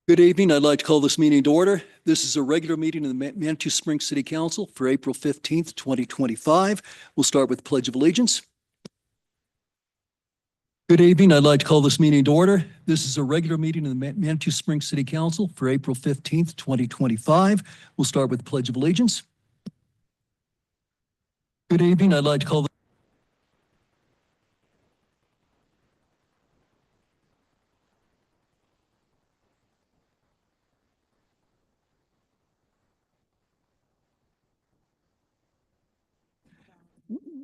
Good evening. I'd like to call this meeting to order. This is a regular meeting of the Manitou Springs City Council for April 15th, 2025. We'll start with the Pledge of Allegiance. Good evening. I'd like to call this meeting to order. This is a regular meeting of the Manitou Springs City Council for April 15th, 2025. We'll start with the Pledge of Allegiance. Good evening. I'd like to call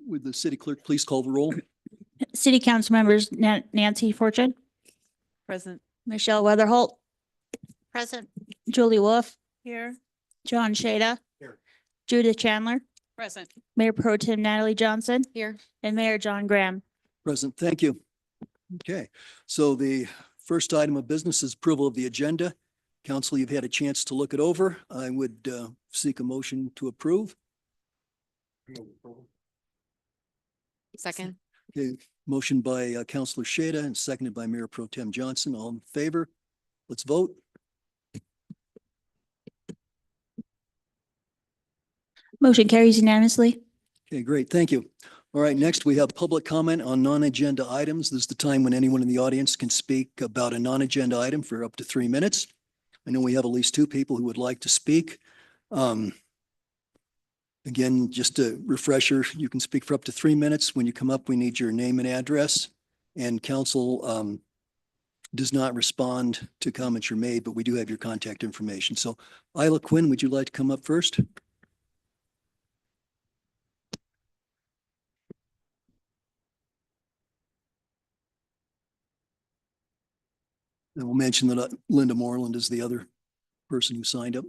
Would the city clerk please call the roll? City Council members Nancy Fortune, Present. Michelle Weatherholt, Present. Julie Wolf, Here. John Shada, Here. Judith Chandler, Present. Mayor Pro Tem Natalie Johnson, Here. and Mayor John Graham. Present. Thank you. Okay, so the first item of business is approval of the agenda. Council, you've had a chance to look it over. I would seek a motion to approve. Second. Okay, motion by Councilor Shada and seconded by Mayor Pro Tem Johnson. All in favor? Let's vote. Motion carries unanimously. Okay, great. Thank you. All right, next we have public comment on non-agenda items. This is the time when anyone in the audience can speak about a non-agenda item for up to 3 minutes. I know we have at least 2 people who would like to speak. Again, just a refresher, you can speak for up to 3 minutes. When you come up, we need your name and address. And council does not respond to comments you're made, but we do have your contact information. So Isla Quinn, would you like to come up first? And we'll mention that Linda Moreland is the other person who signed up.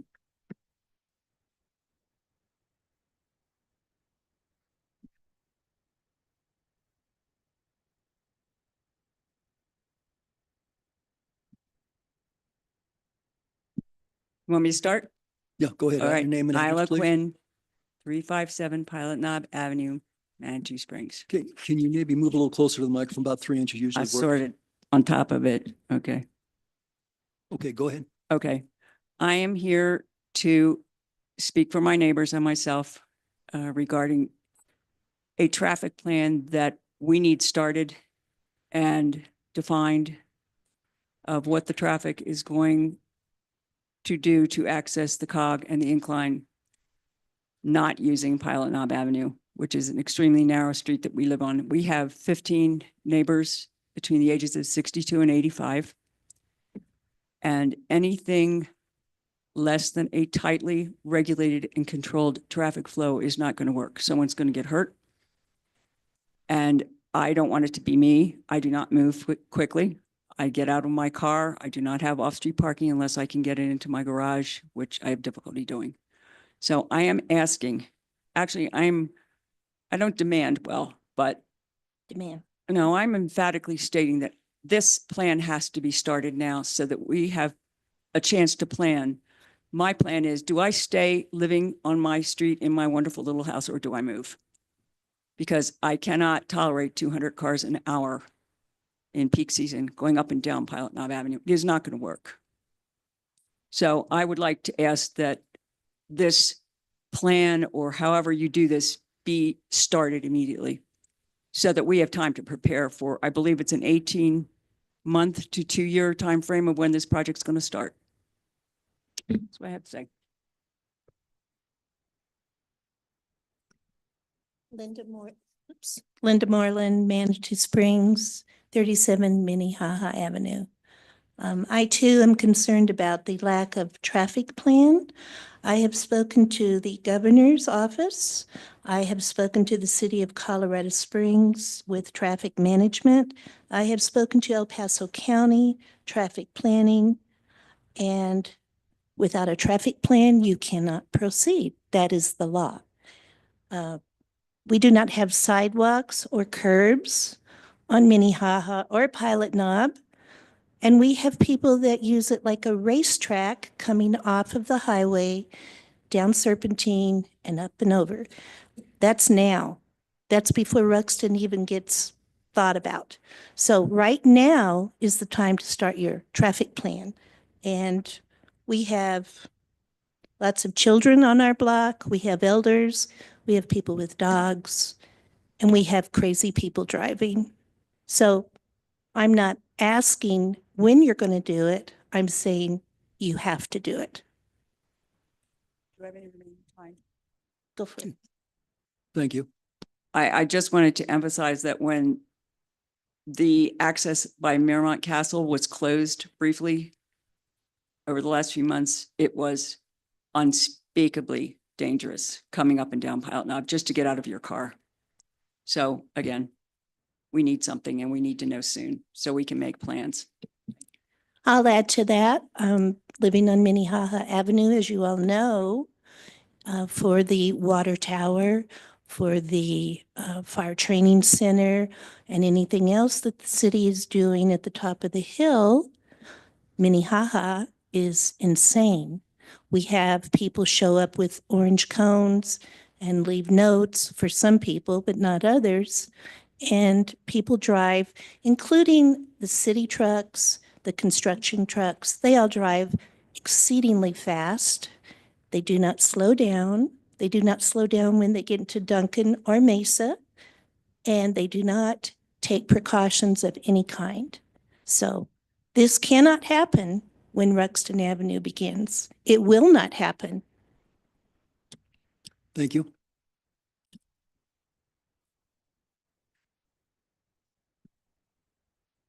You want me to start? Yeah, go ahead. All Your right. name and address, Isla please. Quinn, 357 Pilot Knob Avenue, Manitou Springs. Okay, can you maybe move a little closer to the microphone, about 3 inches I usually works? sorted on top of it. Okay. Okay, go ahead. Okay. I am here to speak for my neighbors and myself regarding a traffic plan that we need started and defined of what the traffic is going to do to access the COG and the incline, not using Pilot Knob Avenue, which is an extremely narrow street that we live on. We have 15 neighbors between the ages of 62 and 85. And anything less than a tightly regulated and controlled traffic flow is not going to work. Someone's going to get hurt. And I don't want it to be me. I do not move quickly. I get out of my car. I do not have off-street parking unless I can get it into my garage, which I have difficulty doing. So I am asking, actually, I don't demand well, but no, I'm emphatically stating that this plan has to be started now so that we have a chance to plan. My plan is, do I stay living on my street in my wonderful little house, or do I move? Because I cannot tolerate 200 cars an hour in peak season going up and down Pilot Knob Avenue. It is not going to work. So I would like to ask that this plan, or however you do this, be started immediately so that we have time to prepare for, I believe it's an 18-month to 2-year time frame of when this project's going to start. That's what I have to say. Linda Moreland, Manitou Springs, 37 Minnehaha Avenue. I too am concerned about the lack of traffic plan. I have spoken to the governor's office. I have spoken to the city of Colorado Springs with traffic management. I have spoken to El Paso County traffic planning. And without a traffic plan, you cannot proceed. That is the law. We do not have sidewalks or curbs on Minnehaha or Pilot Knob. And we have people that use it like a racetrack coming off of the highway, down Serpentine and up and over. That's now. That's before Ruxton even gets thought about. So right now is the time to start your traffic plan. And we have lots of children on our block. We have elders. We have people with dogs. And we have crazy people driving. So I'm not asking when you're going to do it. I'm saying you have to do it. Do I have any remaining time? Go for it. Thank you. I just wanted to emphasize that when the access by Miramont Castle was closed briefly over the last few months, it was unspeakably dangerous coming up and down Pilot Knob just to get out of your car. So again, we need something and we need to know soon so we can make plans. I'll add to that. Living on Minnehaha Avenue, as you all know, for the water tower, for the fire training center, and anything else that the city is doing at the top of the hill, Minnehaha is insane. We have people show up with orange cones and leave notes for some people, but not others. And people drive, including the city trucks, the construction trucks, they all drive exceedingly fast. They do not slow down. They do not slow down when they get into Duncan or Mesa, and they do not take precautions of any kind. So this cannot happen when Ruxton Avenue begins. It will not happen. Thank you.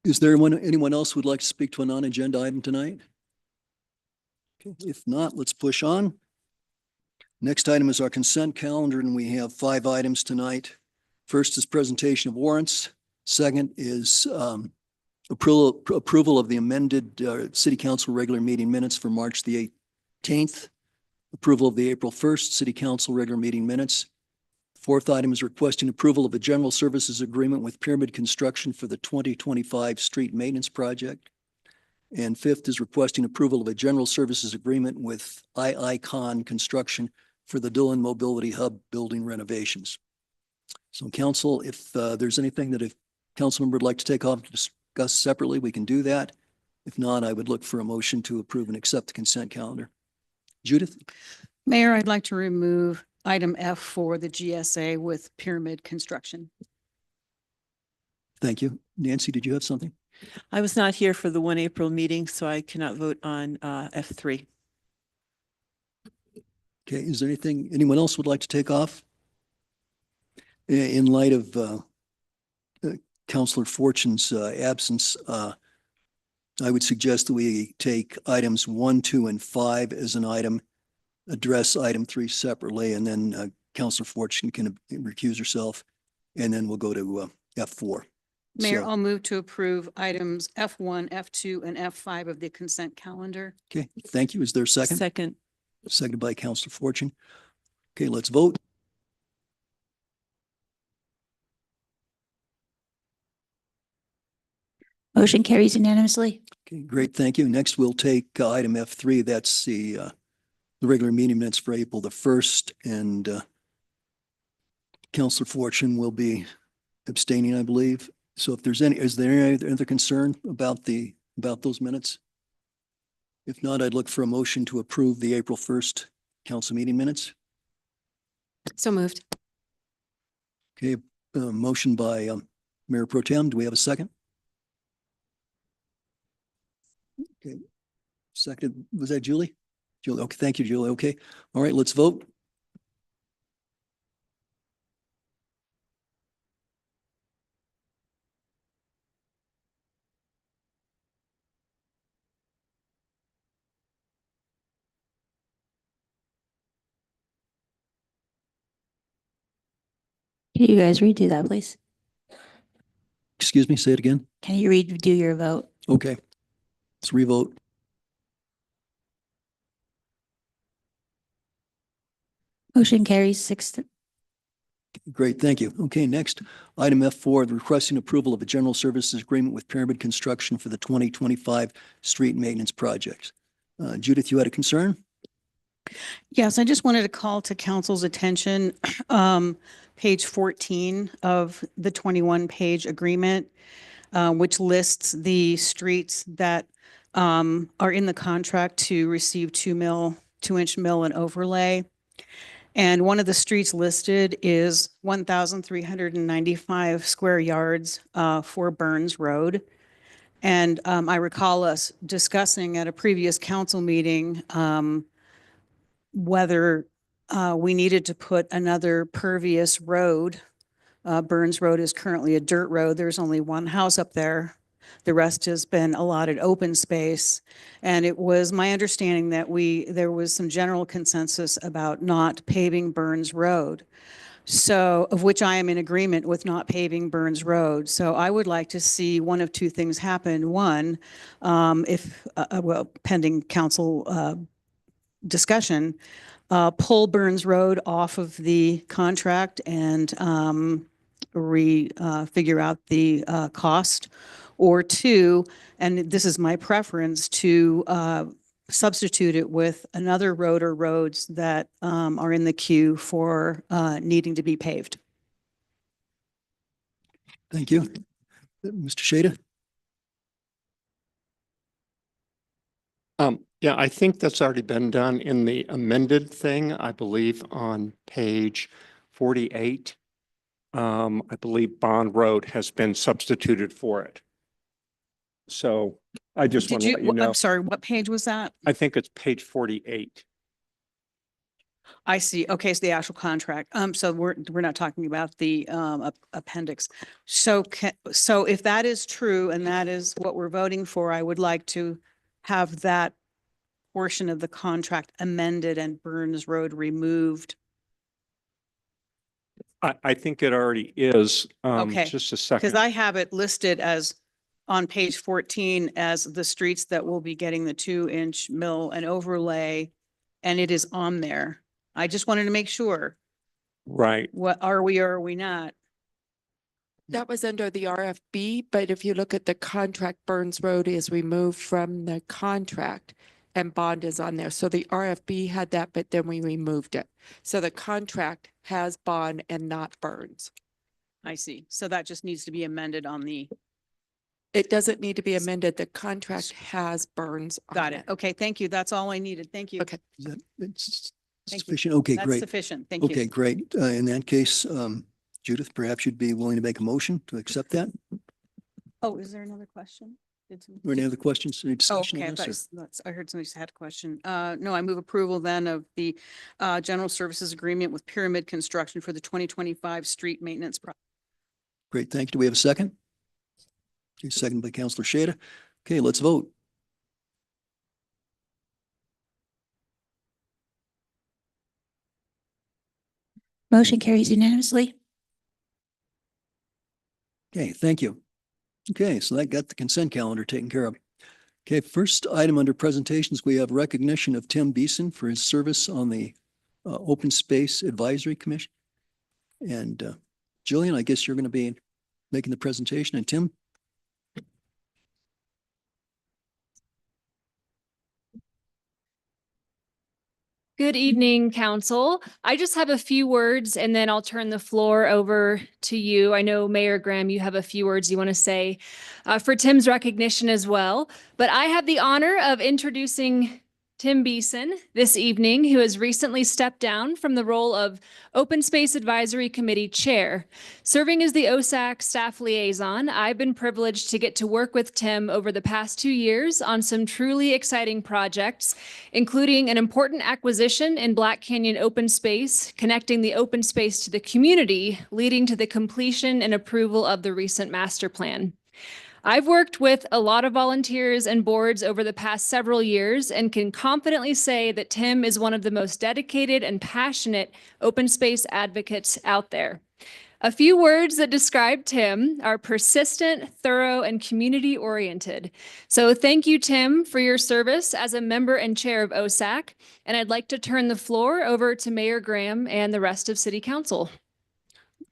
Is there anyone else who would like to speak to a non-agenda item tonight? Okay, if not, let's push on. Next item is our consent calendar, and we have 5 items tonight. First is presentation of warrants. Second is approval of the amended City Council regular meeting minutes for March the 18th. Approval of the April 1st City Council regular meeting minutes. Fourth item is requesting approval of a general services agreement with Pyramid Construction for the 2025 street maintenance project. And fifth is requesting approval of a general services agreement with IICon Construction for the Dillon Mobility Hub building renovations. So council, if there's anything that a council member would like to take off to discuss separately, we can do that. If not, I would look for a motion to approve and accept the consent calendar. Judith? Mayor, I'd like to remove item F for the GSA with Pyramid Construction. Thank you. Nancy, did you have something? I was not here for the 1 April meeting, so I cannot vote on F3. Okay, is there anyone else would like to take off? In light of Councillor Fortune's absence, I would suggest that we take items 1, 2, and 5 as an item, address item 3 separately, and then Councillor Fortune can recuse herself, and then we'll go to F4. Mayor, So- I'll move to approve items F1, F2, and F5 of the consent calendar. Okay, thank you. Is there a second? Second. Seconded by Councillor Fortune. Okay, let's vote. Motion carries unanimously. Okay, great, thank you. Next, we'll take item F3. That's the regular meeting minutes for April the 1st, and Councillor Fortune will be abstaining, I believe. So if there's is there any other concern about those minutes? If not, I'd look for a motion to approve the April 1st council meeting minutes. So moved. Okay, motion by Mayor Pro Tem. Do we have a second? Okay, second, was that Julie? Julie, okay, thank you, Julie. Okay, all right, let's vote. Can you guys redo that, please? Excuse me, say it again. Can you redo your vote? Okay, let's revote. Motion carries 6 to Great, thank you. Okay, next, item F4, requesting approval of a general services agreement with Pyramid Construction for the 2025 street maintenance projects. Judith, you had a concern? Yes, I just wanted to call to council's attention, page 14 of the 21-page agreement, which lists the streets that are in the contract to receive 2-inch mill and overlay. And one of the streets listed is 1,395 square yards for Burns Road. And I recall us discussing at a previous council meeting whether we needed to put another pervious road. Burns Road is currently a dirt road. There's only one house up there. The rest has been allotted open space. And it was my understanding that there was some general consensus about not paving Burns Road. So, of which I am in agreement with not paving Burns Road. So I would like to see one of two things happen. One, well, pending council discussion, pull Burns Road off of the contract and figure out the cost. Or two, and this is my preference, to substitute it with another road or roads that are in the queue for needing to be paved. Thank you. Mr. Shada? Yeah, I think that's already been done in the amended thing, I believe on page 48. I believe Bond Road has been substituted for it. So I just want to let you know. I'm sorry, what page was that? I think it's page 48. I see. Okay, it's the actual contract. So we're not talking about the appendix. So so if that is true and that is what we're voting for, I would like to have that portion of the contract amended and Burns Road removed. I think it already is. Okay. Just a Because second. I have it listed as on page 14 as the streets that will be getting the 2-inch mill and overlay, and it is on there. I just wanted to make sure. Right. What are we or are we not? That was under the RFB, but if you look at the contract, Burns Road is removed from the contract and Bond is on there. So the RFB had that, but then we removed it. So the contract has Bond and not Burns. I see. So that just needs to be amended on the, It doesn't need to be amended. The contract has Burns on got it. Okay, thank you. That's all I needed. Thank you. Okay. Is that it's Thank you. sufficient? Okay, That's great. sufficient. Thank you. Okay, great. In that case, Judith, perhaps you'd be willing to make a motion to accept that? Oh, is there another question? Or any other questions, any Oh, discussion okay. on this? I heard somebody had a question. No, I move approval then of the general services agreement with Pyramid Construction for the 2025 street maintenance project. Great, thank you. Do we have a second? Okay, second by Counselor Shada. Okay, let's vote. Motion carries unanimously. Okay, thank you. Okay, so that got the consent calendar taken care of. Okay, first item under presentations, we have recognition of Tim Beeson for his service on the Open Space Advisory Commission. And Jillian, I guess you're going to be making the presentation, and Tim? Good evening, Council. I just have a few words and then I'll turn the floor over to you. I know Mayor Graham, you have a few words you want to say for Tim's recognition as well. But I have the honor of introducing Tim Beeson this evening, who has recently stepped down from the role of Open Space Advisory Committee Chair. Serving as the OSAC staff liaison, I've been privileged to get to work with Tim over the past 2 years on some truly exciting projects, including an important acquisition in Black Canyon Open Space, connecting the open space to the community, leading to the completion and approval of the recent master plan. I've worked with a lot of volunteers and boards over the past several years and can confidently say that Tim is one of the most dedicated and passionate open space advocates out there. A few words that describe Tim are persistent, thorough, and community-oriented. So thank you, Tim, for your service as a member and chair of OSAC. And I'd like to turn the floor over to Mayor Graham and the rest of City Council.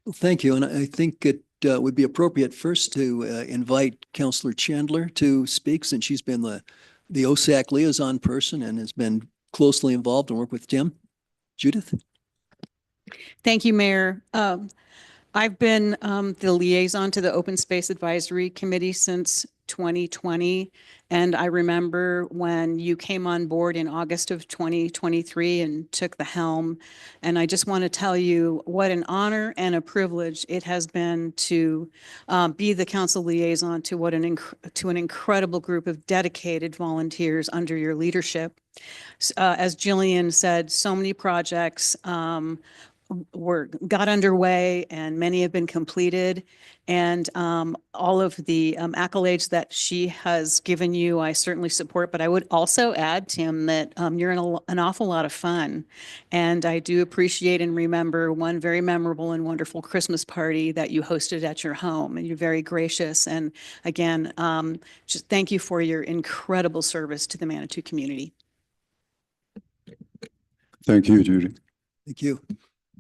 Well, thank you. And I think it would be appropriate first to invite Counselor Chandler to speak, since she's been the OSAC liaison person and has been closely involved and worked with Tim. Judith? Thank you, Mayor. I've been the liaison to the Open Space Advisory Committee since 2020. And I remember when you came on board in August of 2023 and took the helm. And I just want to tell you what an honor and a privilege it has been to be the council liaison to to an incredible group of dedicated volunteers under your leadership. As Jillian said, so many projects got underway and many have been completed. And all of the accolades that she has given you, I certainly support. But I would also add, Tim, that you're an awful lot of fun. And I do appreciate and remember one very memorable and wonderful Christmas party that you hosted at your home. And you're very gracious. And again, just thank you for your incredible service to the Manitou community. Thank you, Judy. Thank you.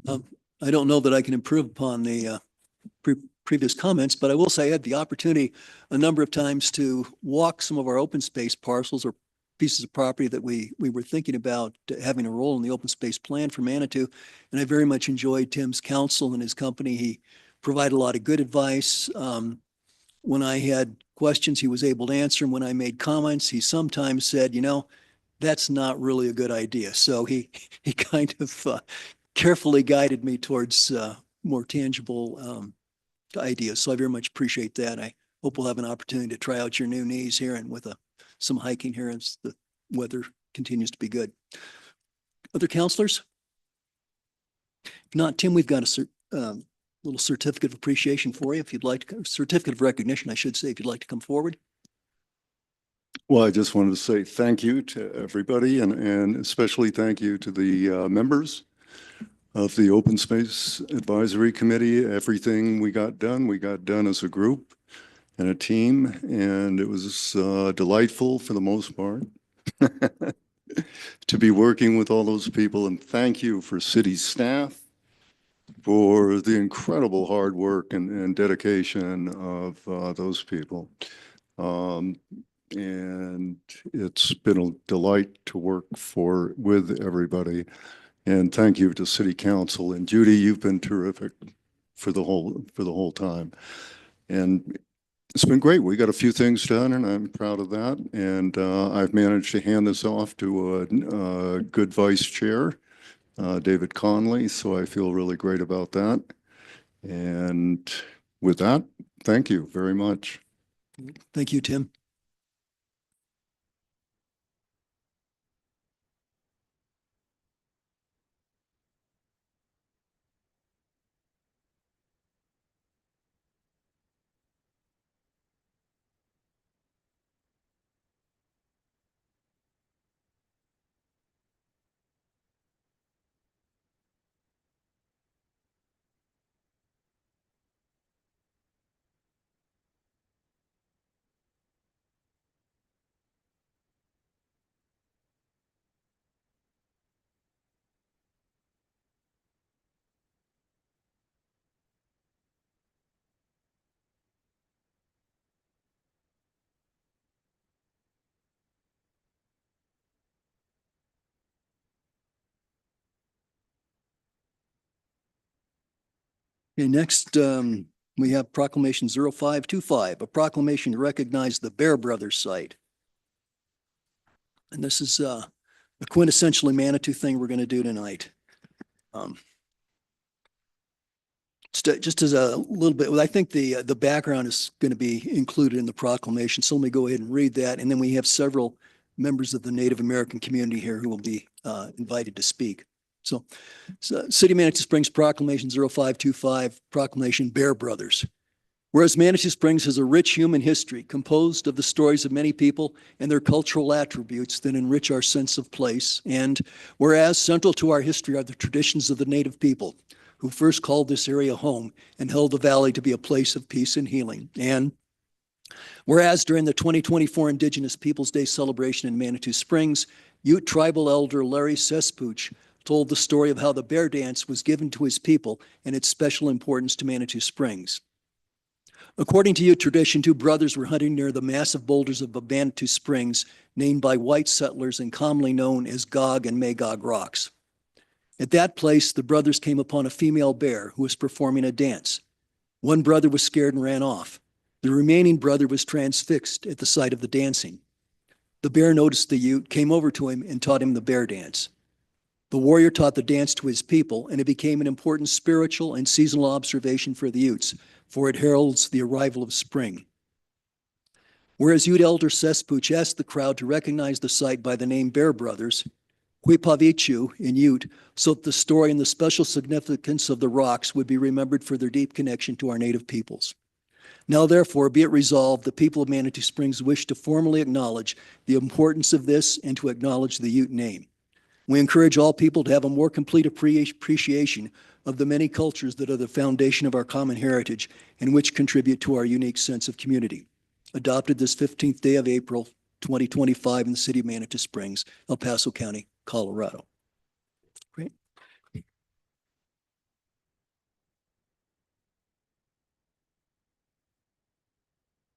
I don't know that I can improve upon the previous comments, but I will say I had the opportunity a number of times to walk some of our open space parcels or pieces of property that we were thinking about having a role in the open space plan for Manitou. And I very much enjoyed Tim's counsel and his company. He provided a lot of good advice. When I had questions, he was able to answer them. When I made comments, he sometimes said, you know, that's not really a good idea. So he kind of carefully guided me towards more tangible ideas. So I very much appreciate that. I hope we'll have an opportunity to try out your new knees here and with some hiking here as the weather continues to be good. Other counselors? If not, Tim, we've got a little certificate of appreciation for you. If you'd like to, certificate of recognition, I should say, if you'd like to come forward. Well, I just wanted to say thank you to everybody and especially thank you to the members of the Open Space Advisory Committee. Everything we got done as a group and a team, and it was delightful for the most part to be working with all those people. And thank you for city staff for the incredible hard work and dedication of those people. And it's been a delight to work with everybody. And thank you to City Council. And Judy, you've been terrific for the whole time. And it's been great. We got a few things done, and I'm proud of that. And I've managed to hand this off to a good vice chair, David Conley. So I feel really great about that. And with that, thank you very much. Thank you, Tim. Okay, next, we have Proclamation 0525, a proclamation to recognize the Bear Brothers site. And this is a quintessentially Manitou thing we're going to do tonight. Just as a little bit, I think the background is going to be included in the proclamation. So let me go ahead and read that. And then we have several members of the Native American community here who will be invited to speak. So City of Manitou Springs Proclamation 0525, Proclamation Bear Brothers. Whereas Manitou Springs has a rich human history composed of the stories of many people and their cultural attributes that enrich our sense of place. And whereas central to our history are the traditions of the Native people who first called this area home and held the valley to be a place of peace and healing. And whereas during the 2024 Indigenous Peoples Day celebration in Manitou Springs, Ute tribal elder Larry Sespooch told the story of how the bear dance was given to his people and its special importance to Manitou Springs. According to Ute tradition, two brothers were hunting near the massive boulders of Manitou Springs, named by white settlers and commonly known as Gog and Magog rocks. At that place, the brothers came upon a female bear who was performing a dance. One brother was scared and ran off. The remaining brother was transfixed at the sight of the dancing. The bear noticed the Ute, came over to him, and taught him the bear dance. The warrior taught the dance to his people, and it became an important spiritual and seasonal observation for the Utes, for it heralds the arrival of spring. Whereas Ute elder Sespuch asked the crowd to recognize the site by the name Bear Brothers, Quipavichu in Ute, so that the story and the special significance of the rocks would be remembered for their deep connection to our native peoples. Now, therefore, be it resolved, the people of Manitou Springs wish to formally acknowledge the importance of this and to acknowledge the Ute name. We encourage all people to have a more complete appreciation of the many cultures that are the foundation of our common heritage and which contribute to our unique sense of community. Adopted this 15th day of April, 2025 in the city of Manitou Springs, El Paso County, Colorado. Great.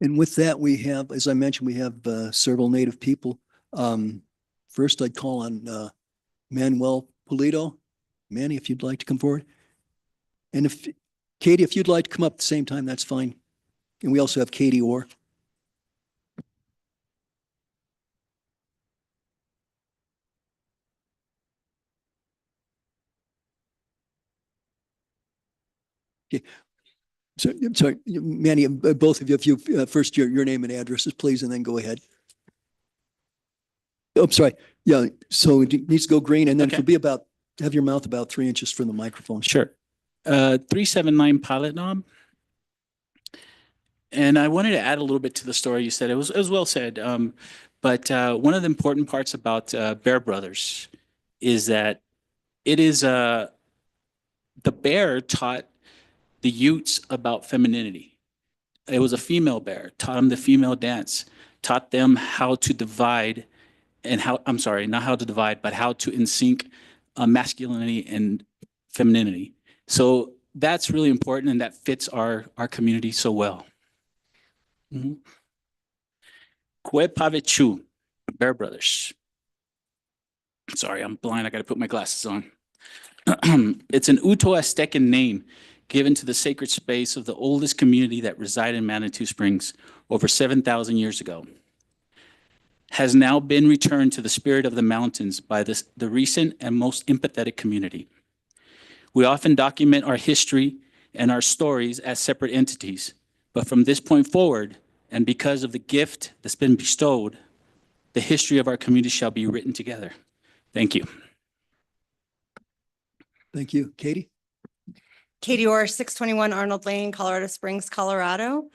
And with that, we have, as I mentioned, we have several Native people. First, I'd call on Manuel Pulido. Manny, if you'd like to come forward. And if Katie, if you'd like to come up at the same time, that's fine. And we also have Katie Orr. Okay. So, I'm sorry, Manny, both of you, if you first your name and addresses, please, and then go ahead. Oh, I'm sorry. Yeah. So it needs to go green, and then Okay. it'll be about, have your mouth about 3 inches from the microphone. Sure. 379 Pilot Knob. And I wanted to add a little bit to the story you said. It was well said. But one of the important parts about Bear Brothers is that it is the bear taught the Utes about femininity. It was a female bear, taught them the female dance, taught them how to divide and how, I'm sorry, not how to divide, but how to in sync masculinity and femininity. So that's really important, and that fits our community so well. Kwepavichu, Bear Brothers. Sorry, I'm blind. I got to put my glasses on. It's an Uto-Aztecan name given to the sacred space of the oldest community that resided in Manitou Springs over 7,000 years ago. Has now been returned to the spirit of the mountains by the recent and most empathetic community. We often document our history and our stories as separate entities, but from this point forward, and because of the gift that's been bestowed, the history of our community shall be written together. Thank you. Thank you. Katie? Katie Orr, 621 Arnold Lane, Colorado Springs, Colorado.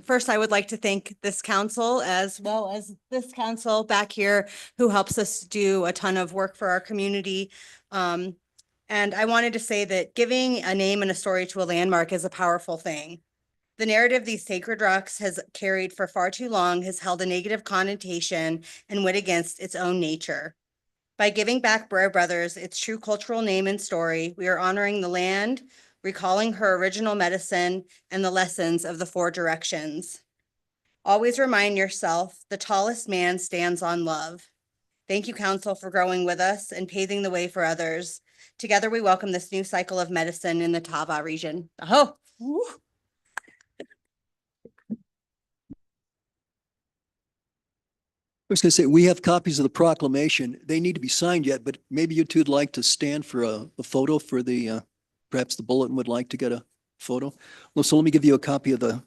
First, I would like to thank this council as well as this council back here who helps us do a ton of work for our community. And I wanted to say that giving a name and a story to a landmark is a powerful thing. The narrative these sacred rocks has carried for far too long has held a negative connotation and went against its own nature. By giving back Bear Brothers its true cultural name and story, we are honoring the land, recalling her original medicine, and the lessons of the 4 directions. Always remind yourself, the tallest man stands on love. Thank you, Council, for growing with us and paving the way for others. Together, we welcome this new cycle of medicine in the Tava region. Aho! Woo. I was going to say, we have copies of the proclamation. They need to be signed yet, but maybe you two would like to stand for a photo for the, perhaps the bulletin would like to get a photo. Well, so let me give you a copy of the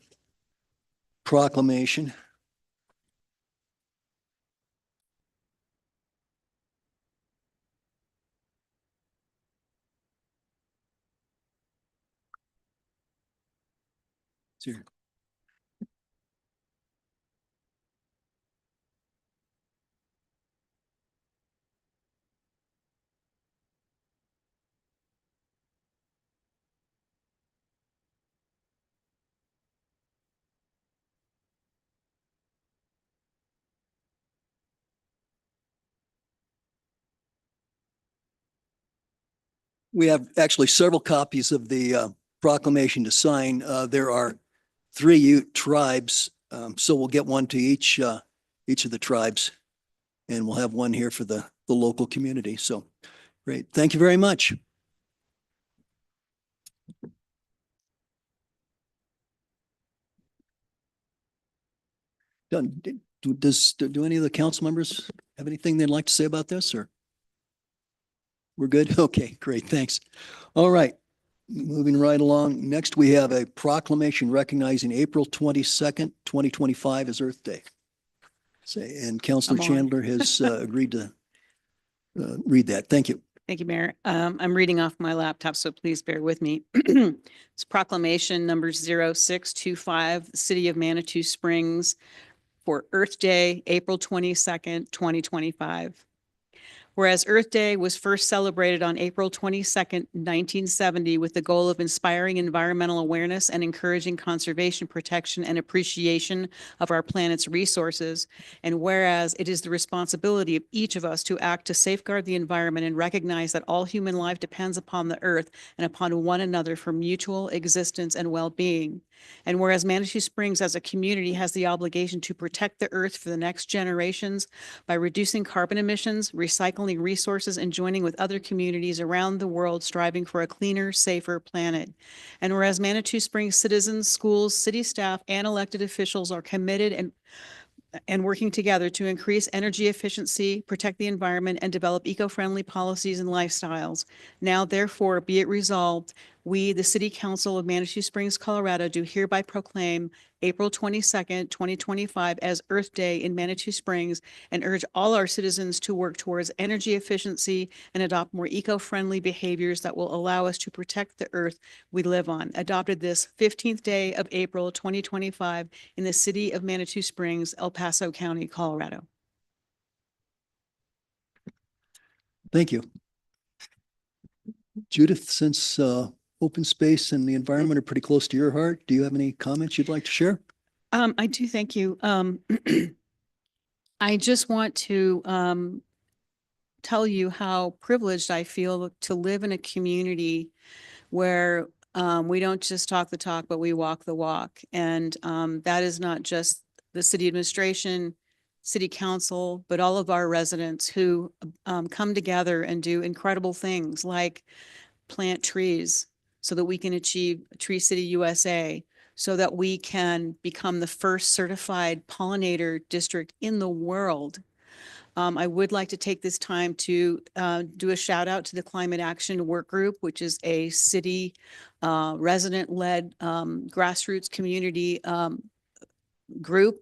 proclamation. It's here. We have actually several copies of the proclamation to sign. There are 3 Ute tribes, so we'll get one to each of the tribes, and we'll have one here for the local community. So great. Thank you very much. Done. Do any of the council members have anything they'd like to say about this, or? We're good? Okay, great, thanks. All right, moving right along. Next, we have a proclamation recognizing April 22nd, 2025 as Earth Day. And Councilor I'm on. Chandler has agreed to read that. Thank you. Thank you, Mayor. I'm reading off my laptop, so please bear with me. It's proclamation number 0625, the City of Manitou Springs for Earth Day, April 22nd, 2025. Whereas Earth Day was first celebrated on April 22nd, 1970, with the goal of inspiring environmental awareness and encouraging conservation, protection, and appreciation of our planet's resources. And whereas it is the responsibility of each of us to act to safeguard the environment and recognize that all human life depends upon the earth and upon one another for mutual existence and well-being. And whereas Manitou Springs as a community has the obligation to protect the earth for the next generations by reducing carbon emissions, recycling resources, and joining with other communities around the world striving for a cleaner, safer planet. And whereas Manitou Springs citizens, schools, city staff, and elected officials are committed and working together to increase energy efficiency, protect the environment, and develop eco-friendly policies and lifestyles. Now, therefore, be it resolved, we, the City Council of Manitou Springs, Colorado, do hereby proclaim April 22nd, 2025 as Earth Day in Manitou Springs and urge all our citizens to work towards energy efficiency and adopt more eco-friendly behaviors that will allow us to protect the earth we live on. Adopted this 15th day of April 2025 in the City of Manitou Springs, El Paso County, Colorado. Thank you. Judith, since open space and the environment are pretty close to your heart, do you have any comments you'd like to share? I do, thank you. I just want to tell you how privileged I feel to live in a community where we don't just talk the talk, but we walk the walk. And that is not just the city administration, city council, but all of our residents who come together and do incredible things like plant trees so that we can achieve Tree City USA, so that we can become the first certified pollinator district in the world. I would like to take this time to do a shout out to the Climate Action Work Group, which is a city resident-led grassroots community group.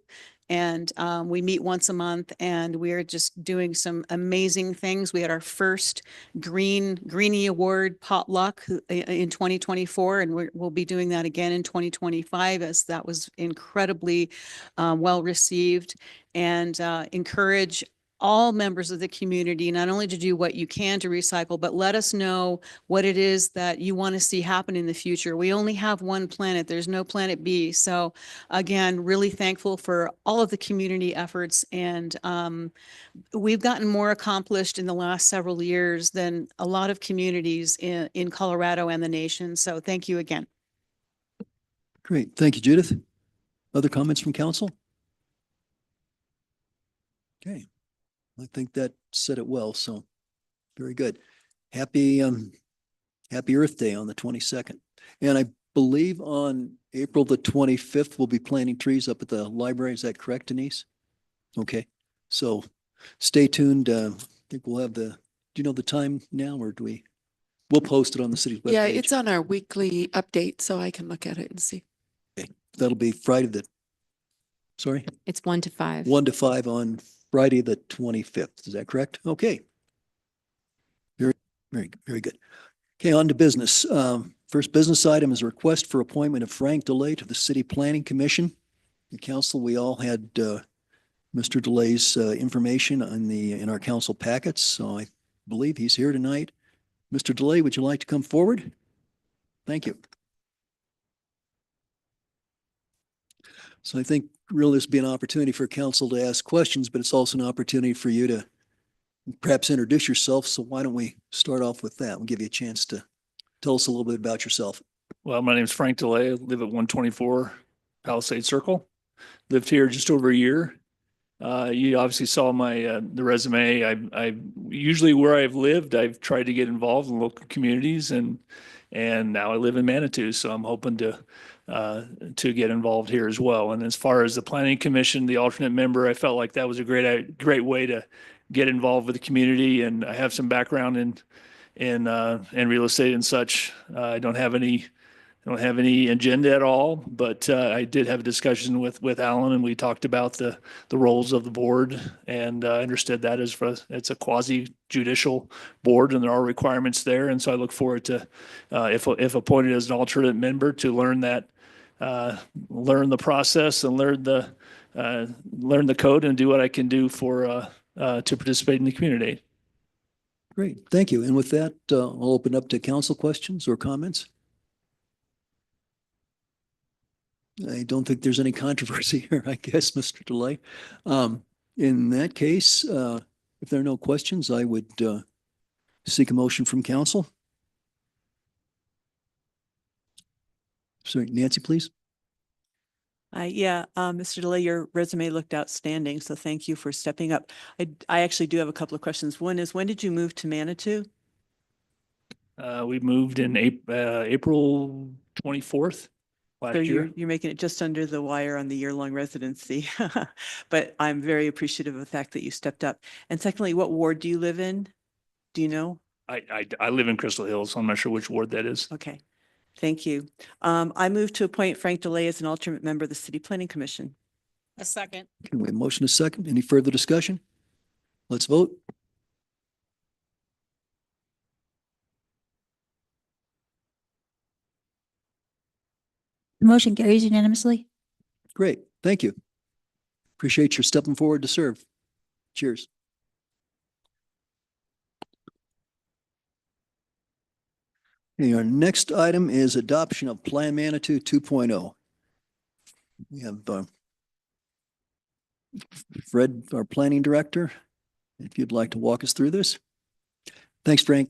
And we meet once a month and we are just doing some amazing things. We had our first Greenie Award potluck in 2024, and we'll be doing that again in 2025, as that was incredibly well received, and encourage all members of the community not only to do what you can to recycle, but let us know what it is that you want to see happen in the future. We only have one planet. There's no planet B. So again, really thankful for all of the community efforts. And we've gotten more accomplished in the last several years than a lot of communities in Colorado and the nation. So thank you again. Great. Thank you, Judith. Other comments from council? Okay. I think that said it well, so very good. Happy Earth Day on the 22nd. And I believe on April the 25th, we'll be planting trees up at the library. Is that correct, Denise? Okay, so stay tuned. I think we'll have do you know the time now, or we'll post it on the city's webpage? Yeah, it's on our weekly update, so I can look at it and see. Okay, that'll be Friday sorry? It's 1 to 5. 1 to 5 on Friday, the 25th. Is that correct? Okay. Very good. Okay, on to business. First business item is a request for appointment of Frank DeLay to the City Planning Commission. The council, we all had Mr. DeLay's information in our council packets, so I believe he's here tonight. Mr. DeLay, would you like to come forward? Thank you. So I think really this would be an opportunity for council to ask questions, but it's also an opportunity for you to perhaps introduce yourself. So why don't we start off with that? We'll give you a chance to tell us a little bit about yourself. Well, my name is Frank DeLay. I live at 124 Palisade Circle. Lived here just over a year. You obviously saw my the resume. I usually where I've lived, I've tried to get involved in local communities, and now I live in Manitou, so I'm hoping to get involved here as well. And as far as the Planning Commission, the alternate member, I felt like that was a great way to get involved with the community, and I have some background in real estate and such. I don't have any agenda at all, but I did have a discussion with Alan, and we talked about the roles of the board, and I understood that it's a quasi judicial board, and there are requirements there. And so I look forward to, if appointed as an alternate member, to learn the process and learn the code and do what I can do to participate in the community. Great, thank you. And with that, I'll open up to council questions or comments. I don't think there's any controversy here, I guess, Mr. DeLay. In that case, if there are no questions, I would seek a motion from council. Sorry, Nancy, please. Mr. DeLay, your resume looked outstanding, so thank you for stepping up. I actually do have a couple of questions. One is, when did you move to Manitou? We moved in April 24th last So year. you're making it just under the wire on the year-long residency. But I'm very appreciative of the fact that you stepped up. And secondly, what ward do you live in? Do you know? I live in Crystal Hills, so I'm not sure which ward that is. Okay, thank you. I move to appoint Frank DeLay as an alternate member of the City Planning Commission. A second. Can we have a motion a second? Any further discussion? Let's vote. The motion carries unanimously. Great, thank you. Appreciate your stepping forward to serve. Cheers. Okay, our next item is adoption of Plan Manitou 2.0. We have Fred, our planning director, if you'd like to walk us through this. Thanks, Frank.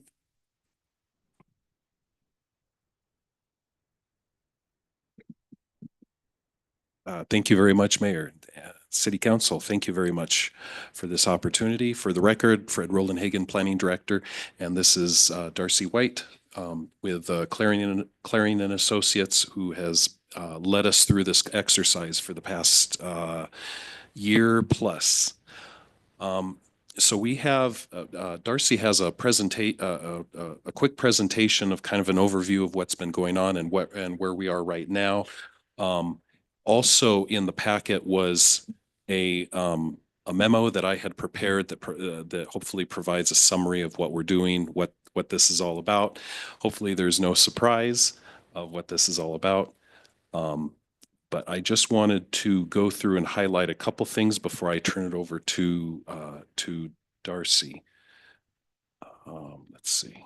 Thank you very much, Mayor. City Council, thank you very much for this opportunity. For the record, Fred Roland-Hagen, Planning Director, and this is Darcy White with Clarion and Associates, who has led us through this exercise for the past year plus. So we have, Darcy has a quick presentation of kind of an overview of what's been going on and where we are right now. Also in the packet was a memo that I had prepared that hopefully provides a summary of what we're doing, what this is all about. Hopefully there's no surprise of what this is all about. But I just wanted to go through and highlight a couple things before I turn it over to Darcy. Let's see.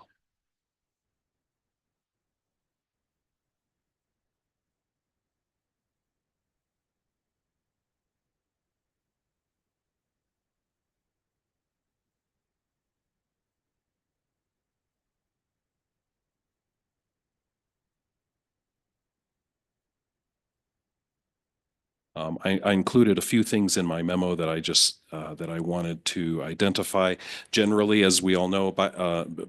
I included a few things in my memo that I wanted to identify. Generally, as we all know,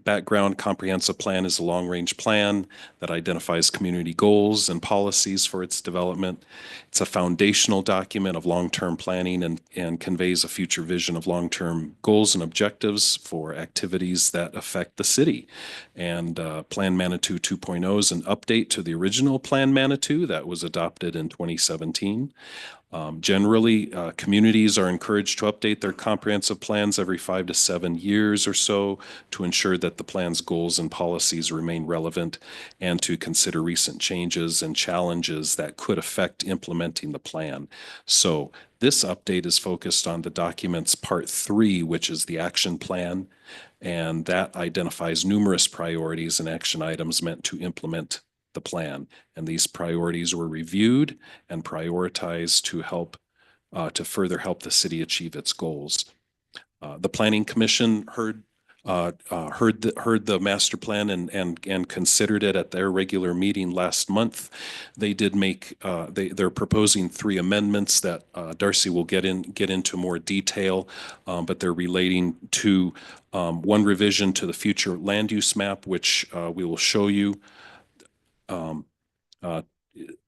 background comprehensive plan is a long-range plan that identifies community goals and policies for its development. It's a foundational document of long-term planning and conveys a future vision of long-term goals and objectives for activities that affect the city. And Plan Manitou 2.0 is an update to the original Plan Manitou that was adopted in 2017. Generally, communities are encouraged to update their comprehensive plans every 5 to 7 years or so to ensure that the plan's goals and policies remain relevant and to consider recent changes and challenges that could affect implementing the plan. So this update is focused on the document's part 3, which is the action plan, and that identifies numerous priorities and action items meant to implement the plan. And these priorities were reviewed and prioritized to further help the city achieve its goals. The Planning Commission heard heard the master plan and considered it at their regular meeting last month. They did make, they're proposing 3 amendments that Darcy will get into more detail, but they're relating to one revision to the future land use map, which we will show you.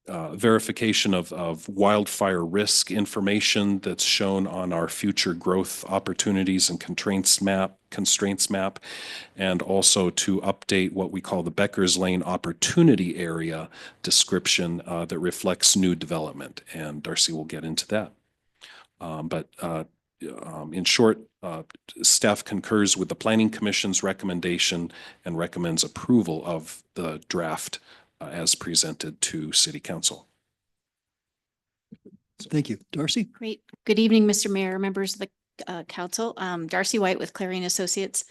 Verification of wildfire risk information that's shown on our future growth opportunities and constraints map, and also to update what we call the Becker's Lane opportunity area description that reflects new development. And Darcy will get into that. In short, staff concurs with the Planning Commission's recommendation and recommends approval of the draft as presented to City Council. Thank you. Darcy? Great. Good evening, Mr. Mayor, members of the council. Darcy White with Clarion Associates.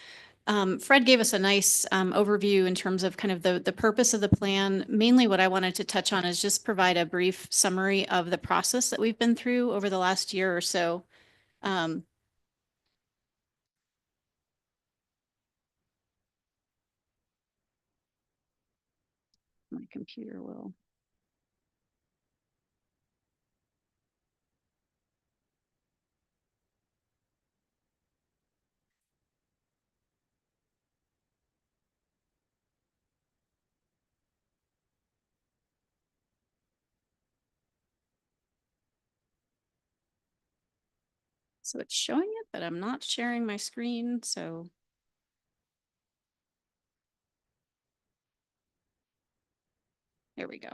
Fred gave us a nice overview in terms of kind of the purpose of the plan. Mainly what I wanted to touch on is just provide a brief summary of the process that we've been through over the last year or so. My computer will. So it's showing it, but I'm not sharing my screen, so. There we go.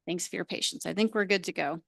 Thanks for your patience. I think we're good to go.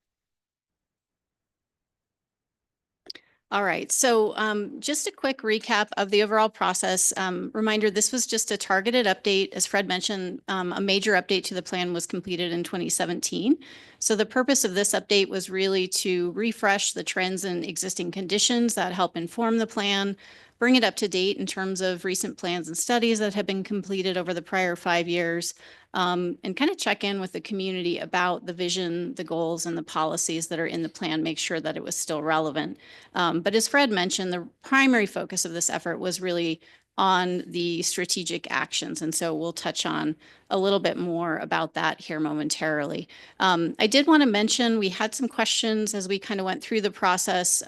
All right, so just a quick recap of the overall process. Reminder, this was just a targeted update. As Fred mentioned, a major update to the plan was completed in 2017. So the purpose of this update was really to refresh the trends and existing conditions that help inform the plan, bring it up to date in terms of recent plans and studies that have been completed over the prior 5 years, and kind of check in with the community about the vision, the goals, and the policies that are in the plan, make sure that it was still relevant. But as Fred mentioned, the primary focus of this effort was really on the strategic actions. And so we'll touch on a little bit more about that here momentarily. I did want to mention, we had some questions as we kind of went through the process.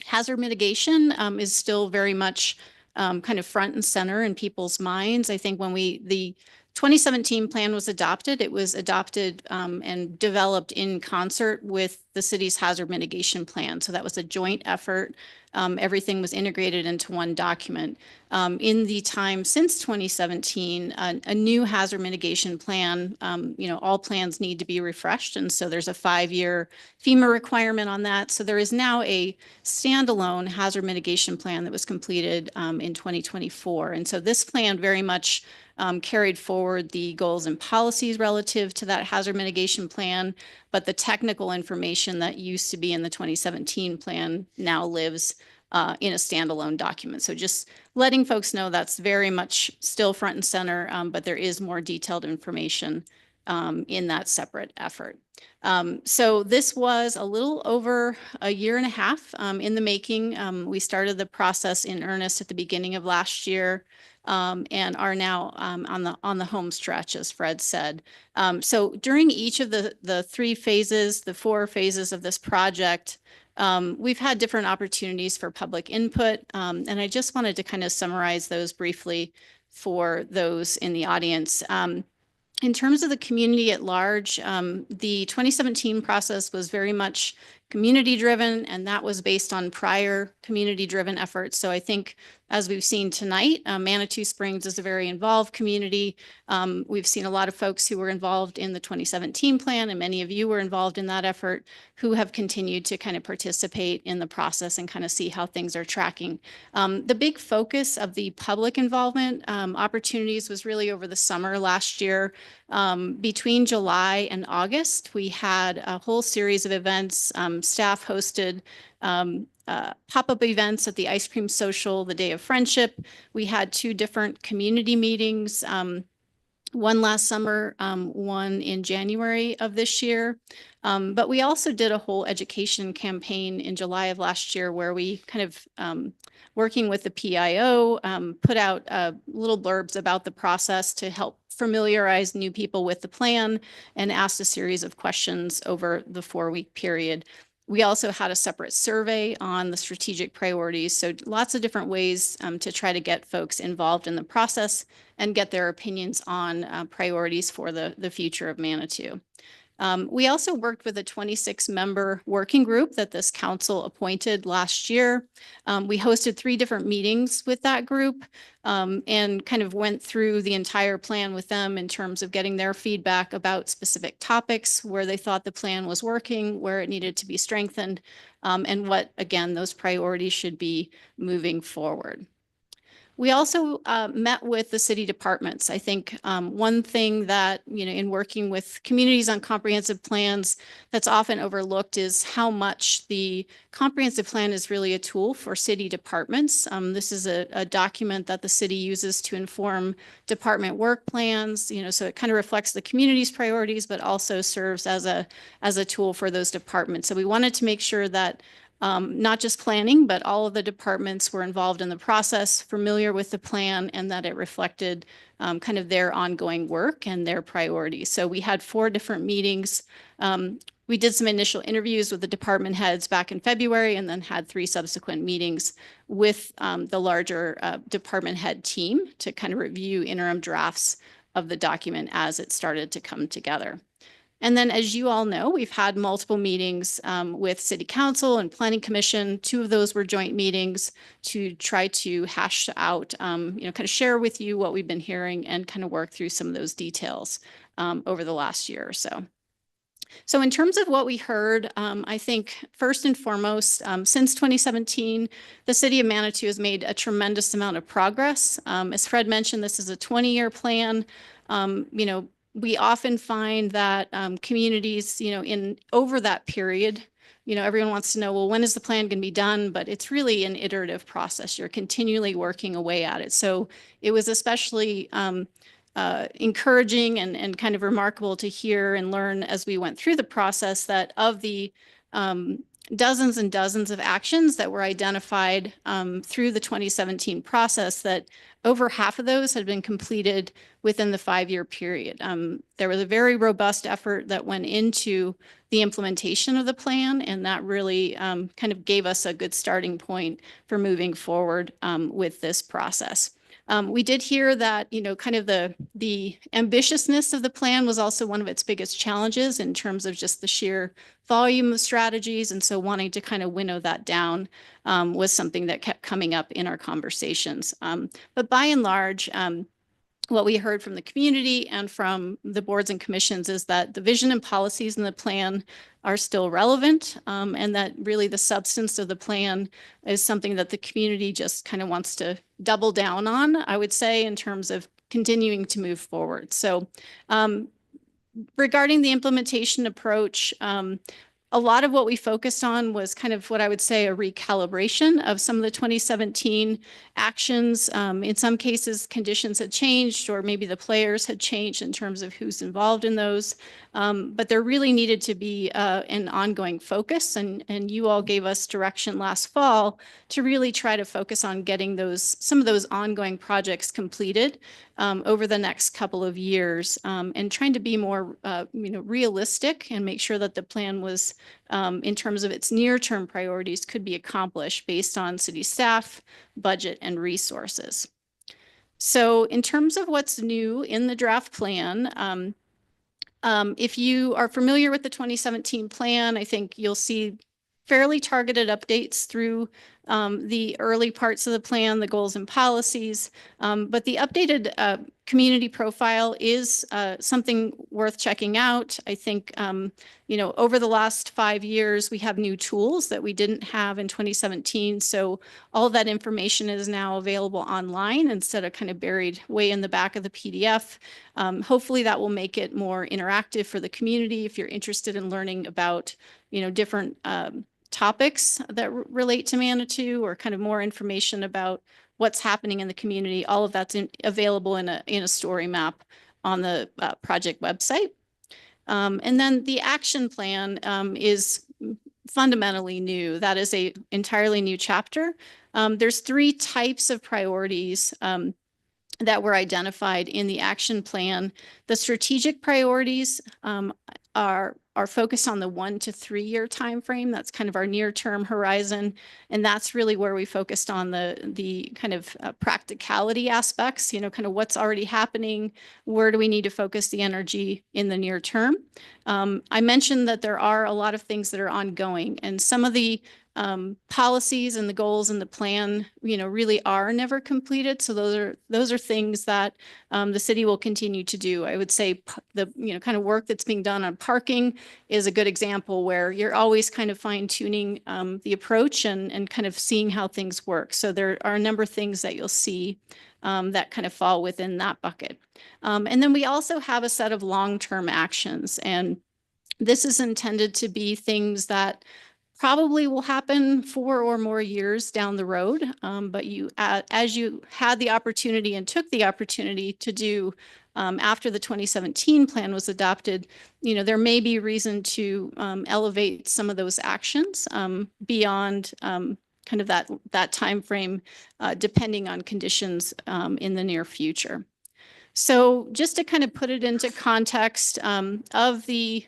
Hazard mitigation is still very much kind of front and center in people's minds. I think when the 2017 plan was adopted, it was adopted and developed in concert with the city's hazard mitigation plan. So that was a joint effort. Everything was integrated into one document. In the time since 2017, a new hazard mitigation plan, all plans need to be refreshed. And so there's a 5-year FEMA requirement on that. So there is now a standalone hazard mitigation plan that was completed in 2024. And so this plan very much carried forward the goals and policies relative to that hazard mitigation plan, but the technical information that used to be in the 2017 plan now lives in a standalone document. So just letting folks know that's very much still front and center, but there is more detailed information in that separate effort. So this was a little over a year and a half in the making. We started the process in earnest at the beginning of last year. And are now on the home stretch, as Fred said. So during each of the 3 phases, the 4 phases of this project, we've had different opportunities for public input. And I just wanted to kind of summarize those briefly for those in the audience. In terms of the community at large, the 2017 process was very much community-driven, and that was based on prior community-driven efforts. So I think, as we've seen tonight, Manitou Springs is a very involved community. We've seen a lot of folks who were involved in the 2017 plan, and many of you were involved in that effort, who have continued to kind of participate in the process and kind of see how things are tracking. The big focus of the public involvement opportunities was really over the summer last year. Between July and August, we had a whole series of events. Staff hosted pop-up events at the Ice Cream Social, the Day of Friendship. We had 2 different community meetings, one last summer, one in January of this year. But we also did a whole education campaign in July of last year where we kind of, working with the PIO, put out little blurbs about the process to help familiarize new people with the plan and asked a series of questions over the 4-week period. We also had a separate survey on the strategic priorities. So lots of different ways to try to get folks involved in the process and get their opinions on priorities for the future of Manitou. We also worked with a 26-member working group that this council appointed last year. We hosted 3 different meetings with that group and kind of went through the entire plan with them in terms of getting their feedback about specific topics, where they thought the plan was working, where it needed to be strengthened, and what, again, those priorities should be moving forward. We also met with the city departments. I think one thing that, in working with communities on comprehensive plans that's often overlooked is how much the comprehensive plan is really a tool for city departments. This is a document that the city uses to inform department work plans, so it kind of reflects the community's priorities, but also serves as a tool for those departments. So we wanted to make sure that not just planning, but all of the departments were involved in the process, familiar with the plan, and that it reflected kind of their ongoing work and their priorities. So we had 4 different meetings. We did some initial interviews with the department heads back in February, and then had 3 subsequent meetings with the larger department head team to kind of review interim drafts of the document as it started to come together. And then, as you all know, we've had multiple meetings with City Council and Planning Commission. 2 of those were joint meetings to try to hash out, kind of share with you what we've been hearing and kind of work through some of those details over the last year or so. So in terms of what we heard, I think first and foremost, since 2017, the city of Manitou has made a tremendous amount of progress. As Fred mentioned, this is a 20-year plan. We often find that communities, in over that period, everyone wants to know, well, when is the plan going to be done? But it's really an iterative process. You're continually working away at it. So it was especially encouraging and kind of remarkable to hear and learn as we went through the process that of the dozens and dozens of actions that were identified through the 2017 process, that over half of those had been completed within the 5-year period. There was a very robust effort that went into the implementation of the plan, and that really kind of gave us a good starting point for moving forward with this process. We did hear that, kind of the ambitiousness of the plan was also one of its biggest challenges in terms of just the sheer volume of strategies. And so wanting to kind of winnow that down was something that kept coming up in our conversations. But by and large, what we heard from the community and from the boards and commissions is that the vision and policies in the plan are still relevant, and that really the substance of the plan is something that the community just kind of wants to double down on, I would say, in terms of continuing to move forward. So regarding the implementation approach, a lot of what we focused on was kind of what I would say a recalibration of some of the 2017 actions. In some cases, conditions had changed, or maybe the players had changed in terms of who's involved in those. But there really needed to be an ongoing focus, and you all gave us direction last fall to really try to focus on getting some of those ongoing projects completed over the next couple of years, and trying to be more realistic and make sure that the plan was, in terms of its near-term priorities, could be accomplished based on city staff, budget, and resources. So in terms of what's new in the draft plan, if you are familiar with the 2017 plan, I think you'll see fairly targeted updates through the early parts of the plan, the goals and policies. But the updated community profile is something worth checking out. I think, over the last 5 years, we have new tools that we didn't have in 2017. So all that information is now available online instead of kind of buried way in the back of the PDF. Hopefully that will make it more interactive for the community if you're interested in learning about, different topics that relate to Manitou, or kind of more information about what's happening in the community. All of that's available in a story map on the project website. And then the action plan is fundamentally new. That is a entirely new chapter. There's 3 types of priorities that were identified in the action plan. The strategic priorities are focused on the 1 to 3 year timeframe. That's kind of our near-term horizon, and that's really where we focused on the kind of practicality aspects. Kind of what's already happening. Where do we need to focus the energy in the near term? I mentioned that there are a lot of things that are ongoing, and some of the policies and the goals and the plan, really are never completed. So those are things that the city will continue to do. I would say the kind of work that's being done on parking is a good example where you're always kind of fine tuning the approach and kind of seeing how things work. So there are a number of things that you'll see that kind of fall within that bucket. And then we also have a set of long-term actions, and this is intended to be things that probably will happen 4 or more years down the road. But as you had the opportunity and took the opportunity to do after the 2017 plan was adopted, there may be reason to elevate some of those actions beyond kind of that time frame, depending on conditions in the near future. So just to kind of put it into context, of the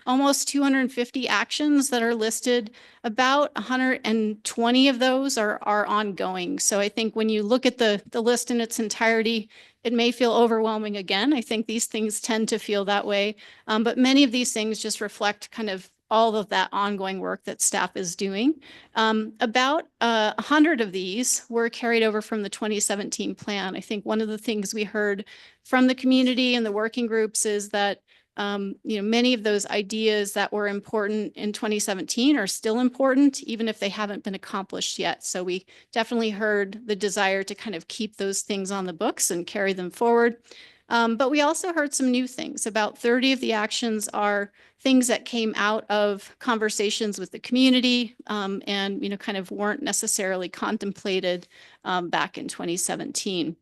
almost 250 actions that are listed, about 120 of those are ongoing. So I think when you look at the list in its entirety, it may feel overwhelming again. I think these things tend to feel that way. But many of these things just reflect kind of all of that ongoing work that staff is doing. About 100 of these were carried over from the 2017 plan. I think one of the things we heard from the community and the working groups is that many of those ideas that were important in 2017 are still important, even if they haven't been accomplished yet. So we definitely heard the desire to kind of keep those things on the books and carry them forward. But we also heard some new things. About 30 of the actions are things that came out of conversations with the community and, kind of weren't necessarily contemplated back in 2017.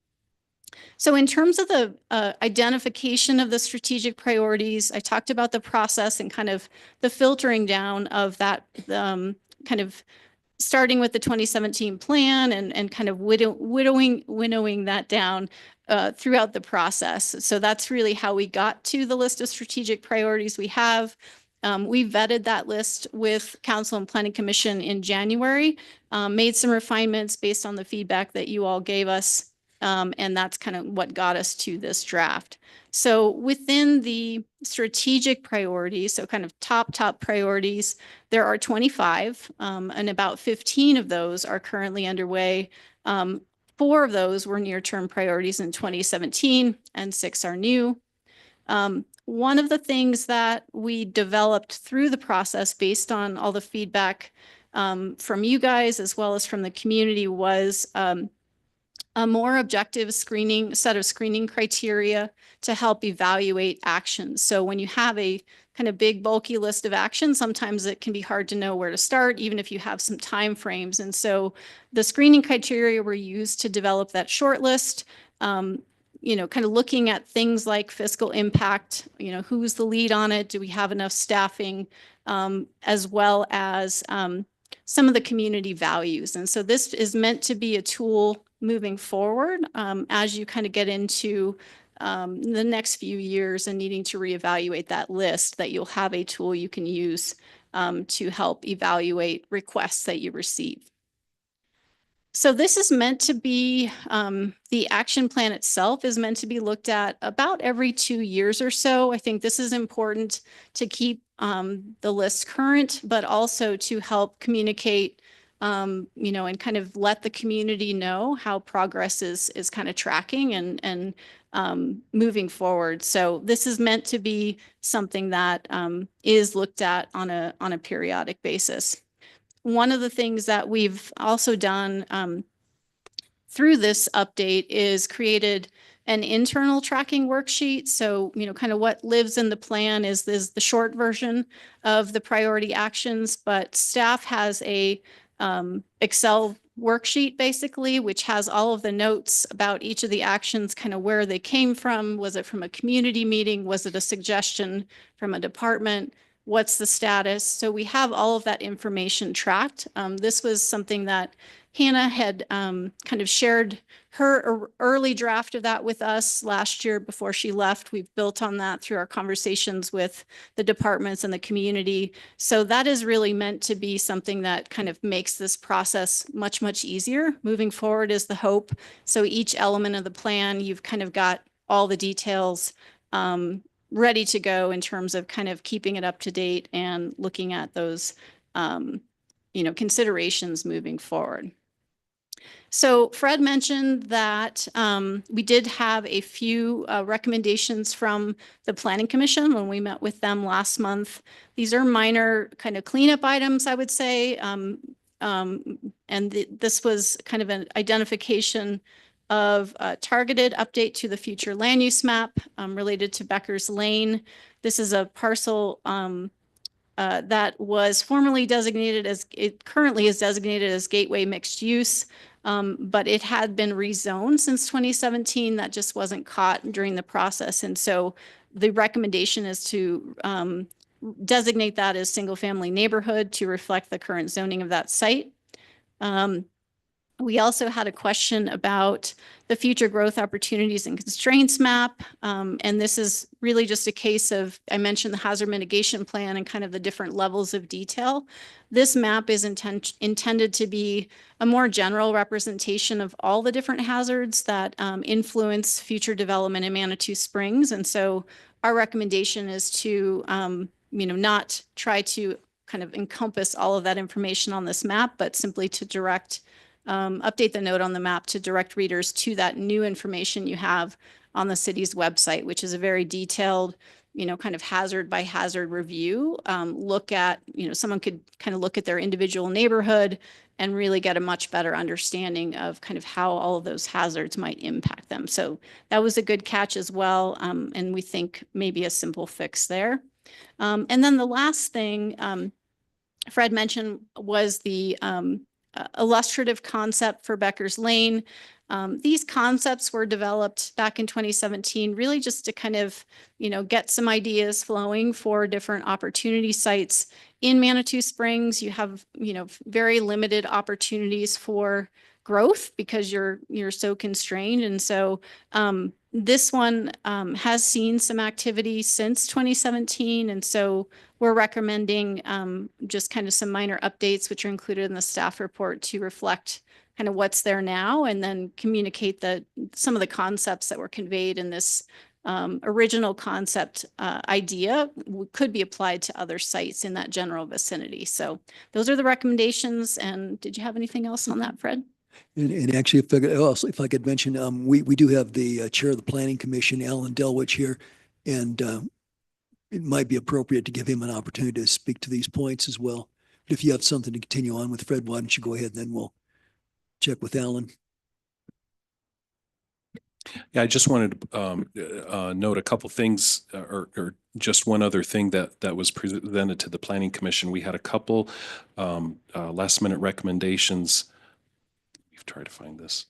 So in terms of the identification of the strategic priorities, I talked about the process and kind of the filtering down of that, kind of starting with the 2017 plan and kind of winnowing that down throughout the process. So that's really how we got to the list of strategic priorities we have. We vetted that list with Council and Planning Commission in January, made some refinements based on the feedback that you all gave us. And that's kind of what got us to this draft. So within the strategic priorities, so kind of top priorities, there are 25, and about 15 of those are currently underway. 4 of those were near-term priorities in 2017, and 6 are new. One of the things that we developed through the process based on all the feedback from you guys as well as from the community was a more objective set of screening criteria to help evaluate actions. So when you have a kind of big bulky list of actions, sometimes it can be hard to know where to start, even if you have some time frames. And so the screening criteria were used to develop that short list, kind of looking at things like fiscal impact, who's the lead on it? Do we have enough staffing? As well as some of the community values. And so this is meant to be a tool moving forward as you kind of get into the next few years and needing to reevaluate that list, that you'll have a tool you can use to help evaluate requests that you receive. So this is meant to be, the action plan itself is meant to be looked at about every 2 years or so. I think this is important to keep the list current, but also to help communicate, and kind of let the community know how progress is kind of tracking and moving forward. So this is meant to be something that is looked at on a periodic basis. One of the things that we've also done through this update is created an internal tracking worksheet. So, kind of what lives in the plan is the short version of the priority actions, but staff has a Excel worksheet basically, which has all of the notes about each of the actions, kind of where they came from. Was it from a community meeting? Was it a suggestion from a department? What's the status? So we have all of that information tracked. This was something that Hannah had kind of shared her early draft of that with us last year before she left. We've built on that through our conversations with the departments and the community. So that is really meant to be something that kind of makes this process much, much easier. Moving forward is the hope. So each element of the plan, you've kind of got all the details ready to go in terms of kind of keeping it up to date and looking at those, considerations moving forward. So Fred mentioned that we did have a few recommendations from the Planning Commission when we met with them last month. These are minor kind of cleanup items, I would say. This was kind of an identification of a targeted update to the future land use map related to Becker's Lane. This is a parcel that was formerly designated as, it currently is designated as Gateway Mixed Use, but it had been rezoned since 2017. That just wasn't caught during the process. And so the recommendation is to designate that as single family neighborhood to reflect the current zoning of that site. We also had a question about the future growth opportunities and constraints map. And this is really just a case of, I mentioned the hazard mitigation plan and kind of the different levels of detail. This map is intended to be a more general representation of all the different hazards that influence future development in Manitou Springs. And so our recommendation is to, not try to kind of encompass all of that information on this map, but simply to update the note on the map to direct readers to that new information you have on the city's website, which is a very detailed, kind of hazard by hazard review. Look at, someone could kind of look at their individual neighborhood and really get a much better understanding of kind of how all of those hazards might impact them. So that was a good catch as well. And we think maybe a simple fix there. And then the last thing Fred mentioned was the illustrative concept for Becker's Lane. These concepts were developed back in 2017, really just to kind of, get some ideas flowing for different opportunity sites. In Manitou Springs, you have, very limited opportunities for growth because you're so constrained. And so this one has seen some activity since 2017. And so we're recommending just kind of some minor updates, which are included in the staff report to reflect kind of what's there now and then communicate some of the concepts that were conveyed in this original concept idea could be applied to other sites in that general vicinity. So those are the recommendations. And did you have anything else on that, Fred? And actually, if I could mention, we do have the chair of the Planning Commission, Alan Delwich, here, and it might be appropriate to give him an opportunity to speak to these points as well. But if you have something to continue on with, Fred, why don't you go ahead and then we'll check with Alan. Yeah, I just wanted to note a couple things or just one other thing that was presented to the Planning Commission. We had a couple last minute recommendations. We've tried to find this.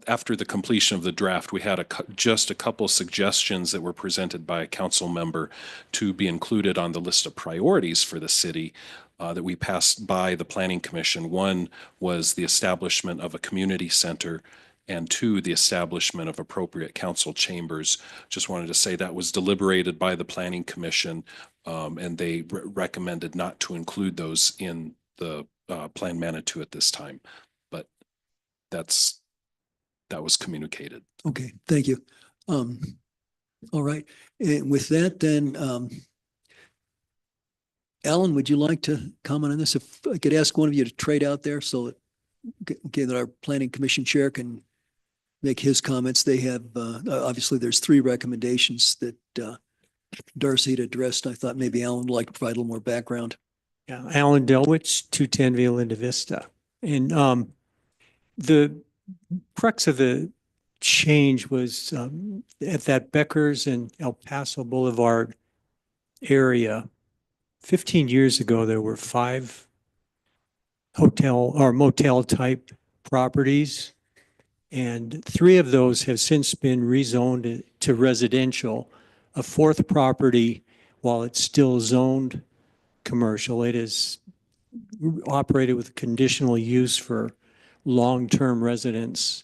After the completion of the draft, we had just a couple suggestions that were presented by a council member to be included on the list of priorities for the city that we passed by the Planning Commission. One was the establishment of a community center, and two, the establishment of appropriate council chambers. Just wanted to say that was deliberated by the Planning Commission, and they recommended not to include those in Plan Manitou at this time, but that was communicated. Okay, thank you. All right. And with that, then, Alan, would you like to comment on this? If I could ask one of you to trade out there so that, okay, that our planning commission chair can make his comments. They have, obviously there's 3 recommendations that Darcy had addressed. I thought maybe Alan would like to provide a little more background. Yeah, Alan Delwich, 210 Via Linda Vista. And the crux of the change was at that Beckers and El Paso Boulevard area. 15 years ago, there were 5 hotel or motel type properties. And 3 of those have since been rezoned to residential. A 4th property, while it's still zoned commercial, it is operated with conditional use for long-term residents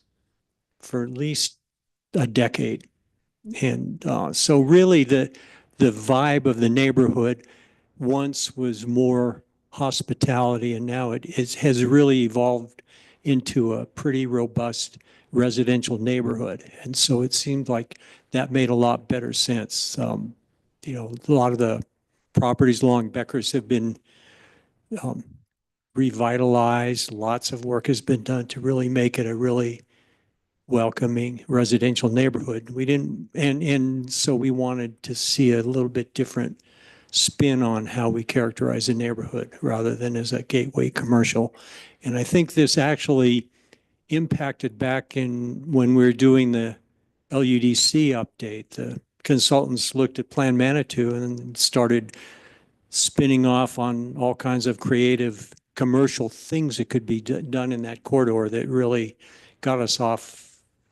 for at least a decade. And so really the vibe of the neighborhood once was more hospitality, and now it has really evolved into a pretty robust residential neighborhood. And so it seemed like that made a lot better sense. You know, a lot of the properties along Beckers have been revitalized. Lots of work has been done to really make it a really welcoming residential neighborhood. We didn't, and so we wanted to see a little bit different spin on how we characterize a neighborhood rather than as a gateway commercial. And I think this actually impacted back in when we were doing the LUDC update. The consultants looked at Plan Manitou and started spinning off on all kinds of creative commercial things that could be done in that corridor that really got us off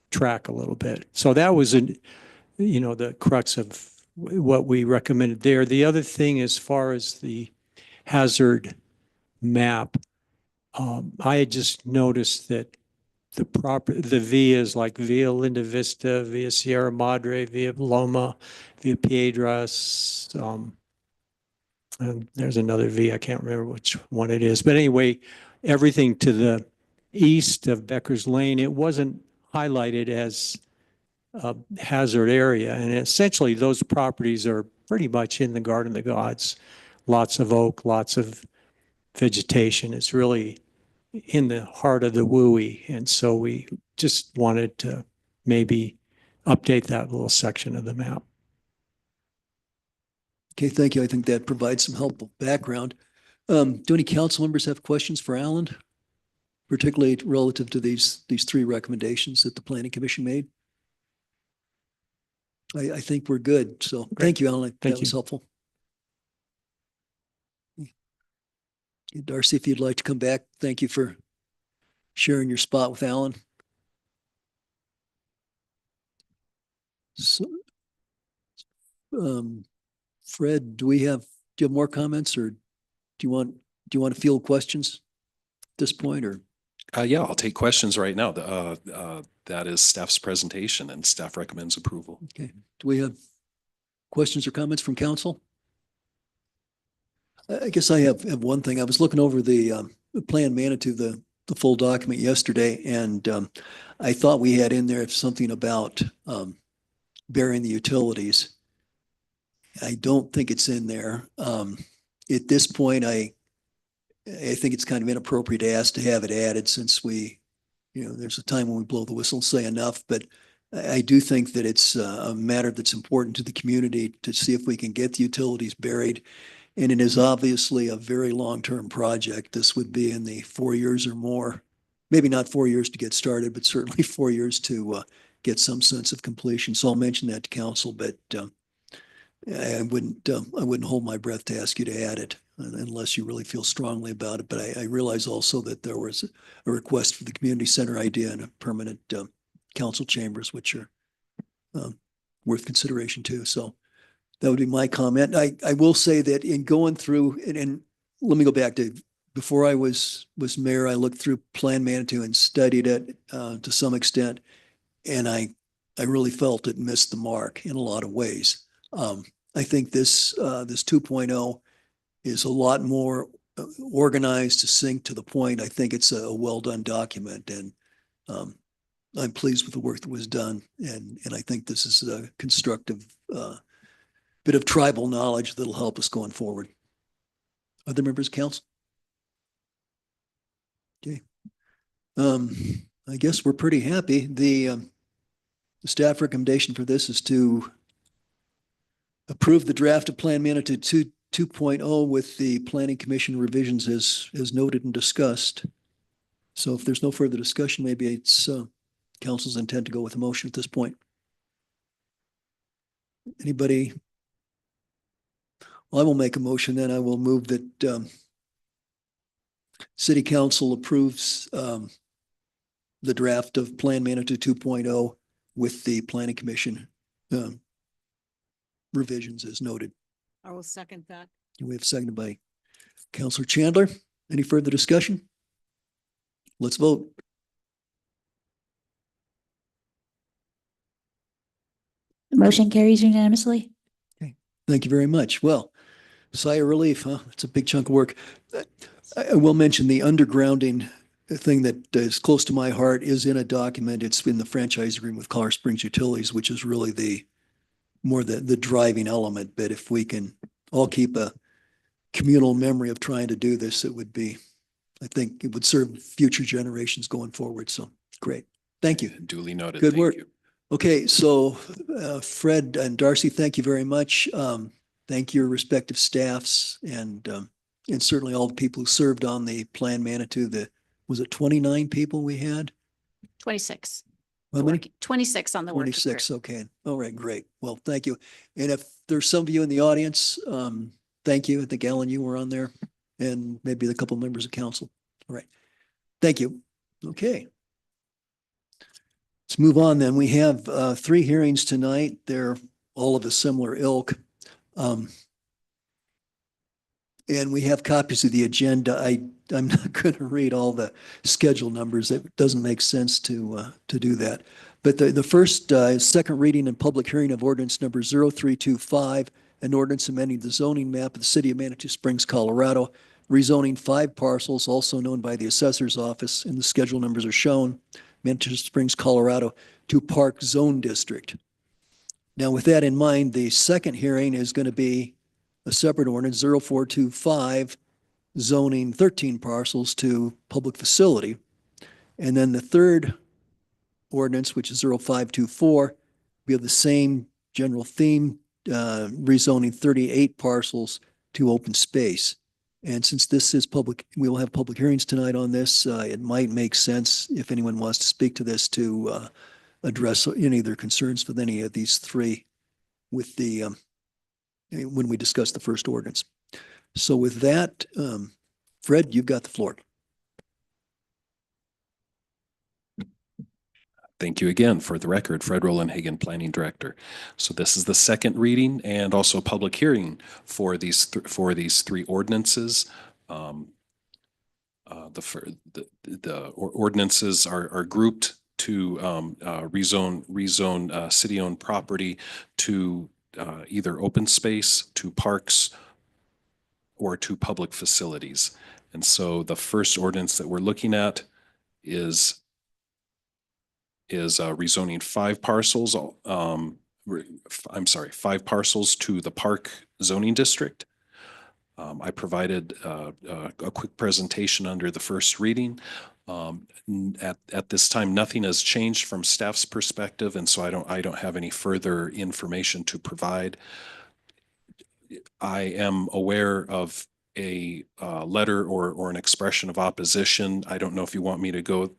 track a little bit. So that was, you know, the crux of what we recommended there. The other thing, as far as the hazard map, I had just noticed that the vias like Via Linda Vista, Via Sierra Madre, Via Loma, Via Piedras, and there's another via, I can't remember which one it is. But anyway, everything to the east of Becker's Lane, it wasn't highlighted as a hazard area. And essentially those properties are pretty much in the Garden of the Gods. Lots of oak, lots of vegetation. It's really in the heart of the WUI. And so we just wanted to maybe update that little section of the map. Okay, thank you. I think that provides some helpful background. Do any council members have questions for Alan, particularly relative to these 3 recommendations that the Planning Commission made? I think we're good. So thank you, Alan. That was helpful. Darcy, if you'd like to come back, thank you for sharing your spot with Alan. So, Fred, do you have more comments, or do you want to field questions at this point, or? Yeah, I'll take questions right now. That is staff's presentation, and staff recommends approval. Okay. Do we have questions or comments from council? I guess I have one thing. I was looking over the Plan Manitou, the full document yesterday, and I thought we had in there something about burying the utilities. I don't think it's in there. At this point, I think it's kind of inappropriate to ask to have it added, since there's a time when we blow the whistle and say enough, but I do think that it's a matter that's important to the community to see if we can get the utilities buried. And it is obviously a very long-term project. This would be in the 4 years or more, maybe not 4 years to get started, but certainly 4 years to get some sense of completion. So I'll mention that to council, but I wouldn't hold my breath to ask you to add it unless you really feel strongly about it. But I realize also that there was a request for the community center idea and a permanent council chambers, which are worth consideration too. So that would be my comment. I will say that in going through, and let me go back to before I was mayor, I looked through Plan Manitou and studied it to some extent, and I really felt it missed the mark in a lot of ways. I think this 2.0 is a lot more organized, succinct, to the point. I think it's a well-done document, and I'm pleased with the work that was done. And I think this is a constructive bit of tribal knowledge that'll help us going forward. Other members of council? Okay. I guess we're pretty happy. The staff recommendation for this is to approve the draft of Plan Manitou 2.0 with the Planning Commission revisions as noted and discussed. So if there's no further discussion, maybe it's council's intent to go with a motion at this point. Anybody? Well, I will make a motion then. I will move that City Council approves the draft of Plan Manitou 2.0 with the Planning Commission revisions as noted. I will second that. We have seconded by Councilor Chandler. Any further discussion? Let's vote. The motion carries unanimously. Thank you very much. Well, sigh of relief, huh? It's a big chunk of work. I will mention the undergrounding thing that is close to my heart is in a document. It's in the franchise agreement with Colorado Springs Utilities, which is really the driving element. But if we can all keep a communal memory of trying to do this, it would be, I think it would serve future generations going forward. So great. Thank you. Duly noted. Good Thank work. you. Okay, so Fred and Darcy, thank you very much. Thank your respective staffs and certainly all the people who served on the Plan Manitou. Was it 29 people we had? 26. How many? 26 on the working group. 26, okay. All right, great. Well, thank you. And if there's some of you in the audience, thank you. I think Alan, you were on there, and maybe a couple members of council. All right. Thank you. Okay. Let's move on then. We have 3 hearings tonight. They're all of a similar ilk. And we have copies of the agenda. I'm not going to read all the schedule numbers. It doesn't make sense to do that. But the first second reading and public hearing of ordinance number 0325, an ordinance amending the zoning map of the city of Manitou Springs, Colorado, rezoning 5 parcels, also known by the assessor's office, and the schedule numbers are shown, Manitou Springs, Colorado, to Park Zone District. Now, with that in mind, the second hearing is going to be a separate ordinance, 0425, zoning 13 parcels to public facility. And then the third ordinance, which is 0524, we have the same general theme, rezoning 38 parcels to open space. And since this is public, we will have public hearings tonight on this. It might make sense, if anyone wants to speak to this, to address any of their concerns with any of these 3 with the when we discuss the first ordinance. So with that, Fred, you've got the floor. Thank you again. For the record, Fred Roland-Hagen, Planning Director. So this is the second reading and also public hearing for these 3 ordinances. The ordinances are grouped to rezone city-owned property to either open space, to parks, or to public facilities. And so the first ordinance that we're looking at is rezoning 5 parcels. 5 parcels to the Park Zoning District. I provided a quick presentation under the first reading. At this time, nothing has changed from staff's perspective, and so I don't have any further information to provide. I am aware of a letter or an expression of opposition. I don't know if you want me to go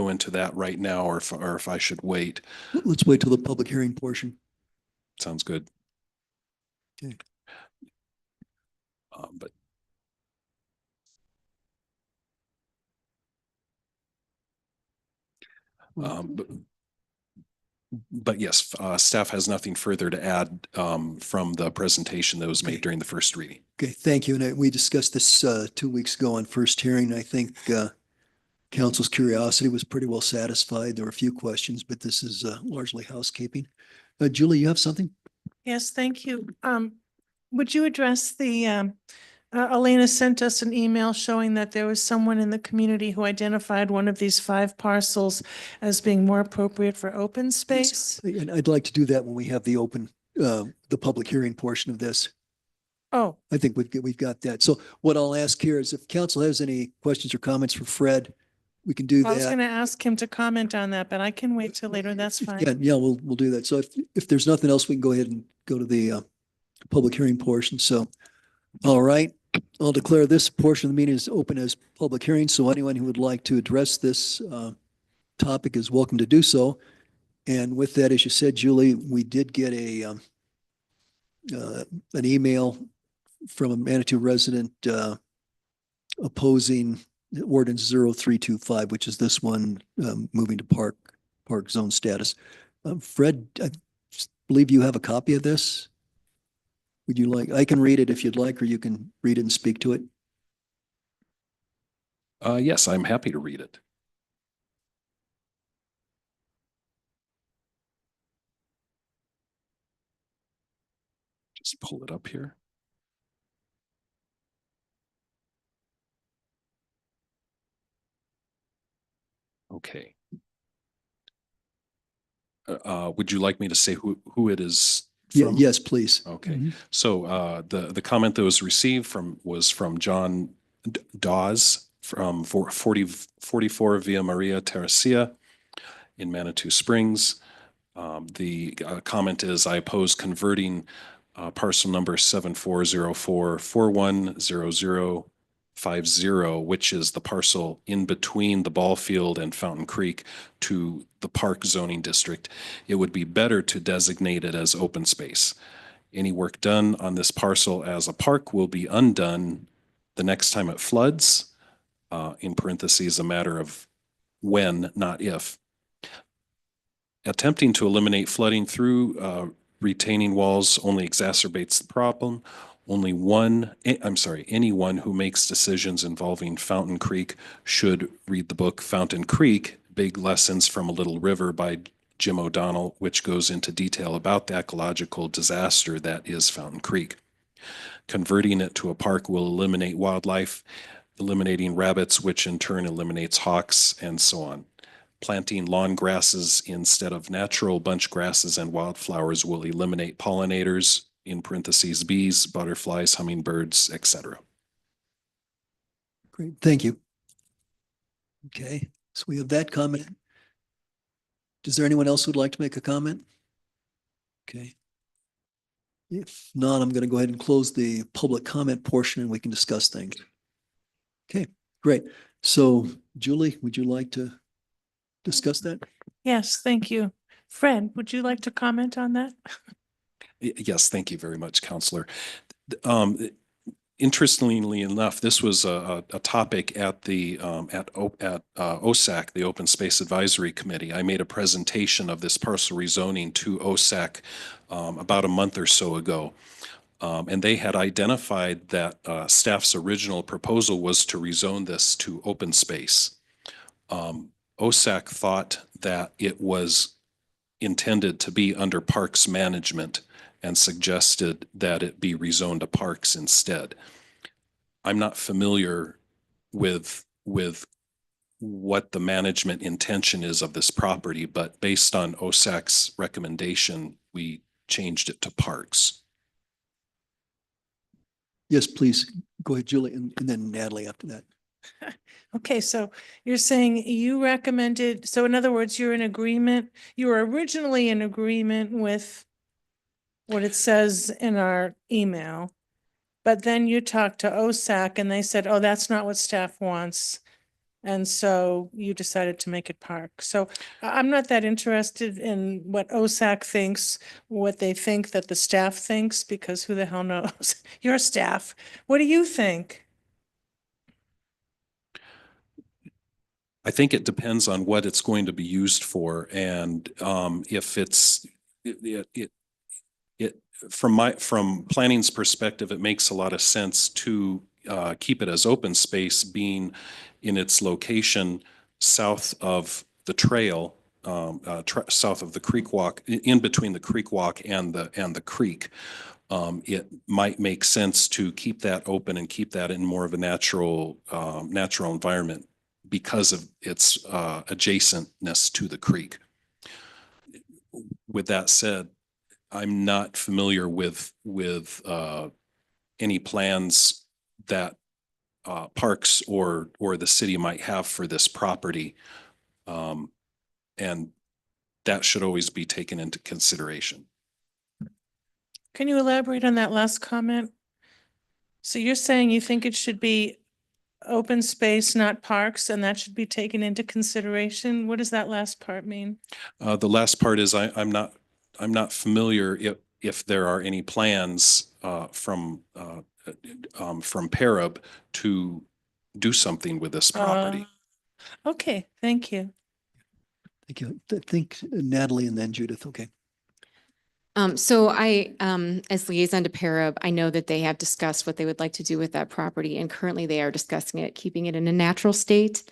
into that right now, or if I should wait. Let's wait till the public hearing portion. Sounds good. Okay. But yes, staff has nothing further to add from the presentation that was made during the first reading. Okay, thank you. And we discussed this 2 weeks ago on first hearing. I think council's curiosity was pretty well satisfied. There were a few questions, but this is largely housekeeping. Julie, you have something? Yes, thank you. Would you address the Elena sent us an email showing that there was someone in the community who identified one of these 5 parcels as being more appropriate for open space. And I'd like to do that when we have the the public hearing portion of this. Oh, I think we've got that. So what I'll ask here is if council has any questions or comments for Fred, we can do I was going that. to ask him to comment on that, but I can wait till later. That's fine. Yeah, we'll do that. So if there's nothing else, we can go ahead and go to the public hearing portion. So, all right, I'll declare this portion of the meeting is open as public hearing. So anyone who would like to address this topic is welcome to do so. And with that, as you said, Julie, we did get an email from a Manitou resident opposing ordinance 0325, which is this one, moving to park zone status. Fred, I believe you have a copy of this. Would you like, I can read it if you'd like, or you can read it and speak to it. Yes, I'm happy to read it. Just pull it up here. Okay. Would you like me to say who it is from? Yes, please. Okay. So the comment that was received was from John Dawes from 44 Via Maria Terracia in Manitou Springs. The comment is, I oppose converting parcel number 7404410050, which is the parcel in between the ball field and Fountain Creek, to the park zoning district. It would be better to designate it as open space. Any work done on this parcel as a park will be undone the next time it floods, in parentheses, a matter of when, not if. Attempting to eliminate flooding through retaining walls only exacerbates the problem. Anyone who makes decisions involving Fountain Creek should read the book Fountain Creek, Big Lessons from a Little River by Jim O'Donnell, which goes into detail about the ecological disaster that is Fountain Creek. Converting it to a park will eliminate wildlife, eliminating rabbits, which in turn eliminates hawks, and so on. Planting lawn grasses instead of natural bunch grasses and wildflowers will eliminate pollinators, in parentheses, bees, butterflies, hummingbirds, etc. Great, thank you. Okay, so we have that comment. Is there anyone else who'd like to make a comment? Okay. If not, I'm going to go ahead and close the public comment portion and we can discuss things. Okay, great. So Julie, would you like to discuss that? Yes, thank you. Fred, would you like to comment on that? Yes, thank you very much, Counselor. Interestingly enough, this was a topic at the OSAC, the Open Space Advisory Committee. I made a presentation of this parcel rezoning to OSAC about a month or so ago. And they had identified that staff's original proposal was to rezone this to open space. OSAC thought that it was intended to be under parks management and suggested that it be rezoned to parks instead. I'm not familiar with what the management intention is of this property, but based on OSAC's recommendation, we changed it to parks. Yes, please. Go ahead, Julie, and then Natalie after that. Okay, so you're saying you recommended, so in other words, you're in agreement, you were originally in agreement with what it says in our email, but then you talked to OSAC and they said, oh, that's not what staff wants. And so you decided to make it park. So I'm not that interested in what OSAC thinks, what they think that the staff thinks, because who the hell knows? Your staff. What do you think? I think it depends on what it's going to be used for, and if it's from planning's perspective, it makes a lot of sense to keep it as open space, being in its location south of the trail, south of the creek walk, in between the creek walk and the creek. it might make sense to keep that open and keep that in more of a natural environment because of its adjacentness to the creek. With that said, I'm not familiar with any plans that Parks or the city might have for this property. And that should always be taken into consideration. Can you elaborate on that last comment? So you're saying you think it should be open space, not parks, and that should be taken into consideration? What does that last part mean? The last part is I'm not familiar if there are any plans from Parab to do something with this property. Okay, thank you. Thank you. I think Natalie and then Judith. Okay. So I, as liaison to Parab, I know that they have discussed what they would like to do with that property, and currently they are discussing it, keeping it in a natural state.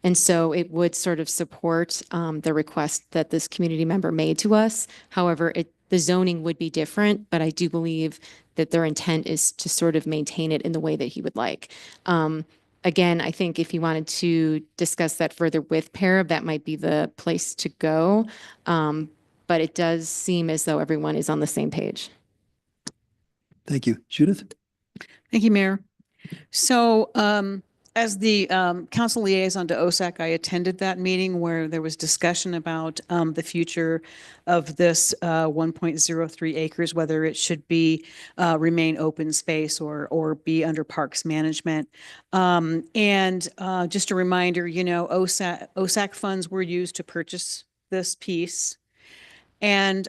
And so it would sort of support the request that this community member made to us. However, the zoning would be different, but I do believe that their intent is to sort of maintain it in the way that he would like. Again, I think if you wanted to discuss that further with Parab, that might be the place to go. But it does seem as though everyone is on the same page. Thank you. Judith? Thank you, Mayor. So as the council liaison to OSAC, I attended that meeting where there was discussion about the future of this 1.03 acres, whether it should be remain open space or be under parks management. And just a reminder, you know, OSAC funds were used to purchase this piece. And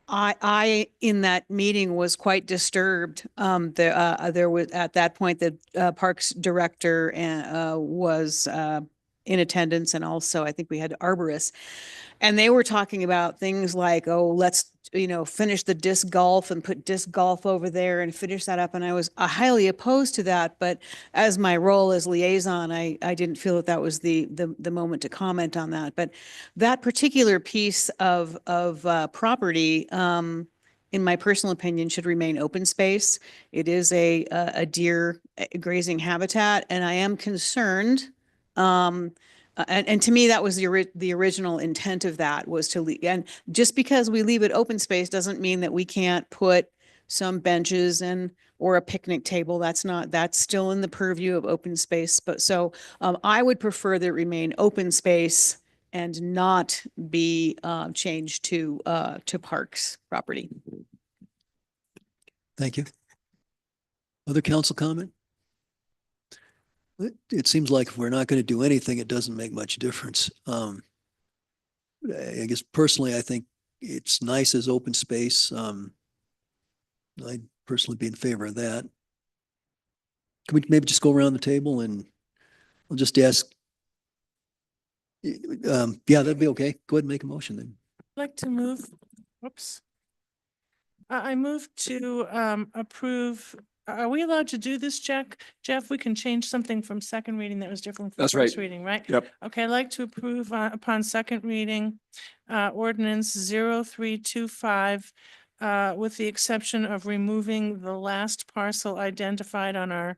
I in that meeting was quite disturbed. There was at that point the parks director was in attendance, and also I think we had arborists, and they were talking about things like, oh, let's finish the disc golf and put disc golf over there and finish that up. And I was highly opposed to that, but as my role as liaison, I didn't feel that was the moment to comment on that. But that particular piece of property, in my personal opinion, should remain open space. It is a deer grazing habitat, and I am concerned. And to me, that was the original intent of that, was to leave. And just because we leave it open space doesn't mean that we can't put some benches or a picnic table. That's still in the purview of open space. But so I would prefer that it remain open space and not be changed to parks property. Thank you. Other council comment? It seems like if we're not going to do anything, it doesn't make much difference. I guess personally, I think it's nice as open space. I'd personally be in favor of that. Can we maybe just go around the table and I'll just ask? Yeah, that'd be okay. Go ahead and make a motion then. I'd like to move, whoops. I move to approve. Are we allowed to do this, Jack? Jeff, we can change something from second reading that was different from That's first right. reading, right? Yep. Okay, I'd like to approve upon second reading, ordinance 0325, with the exception of removing the last parcel identified on our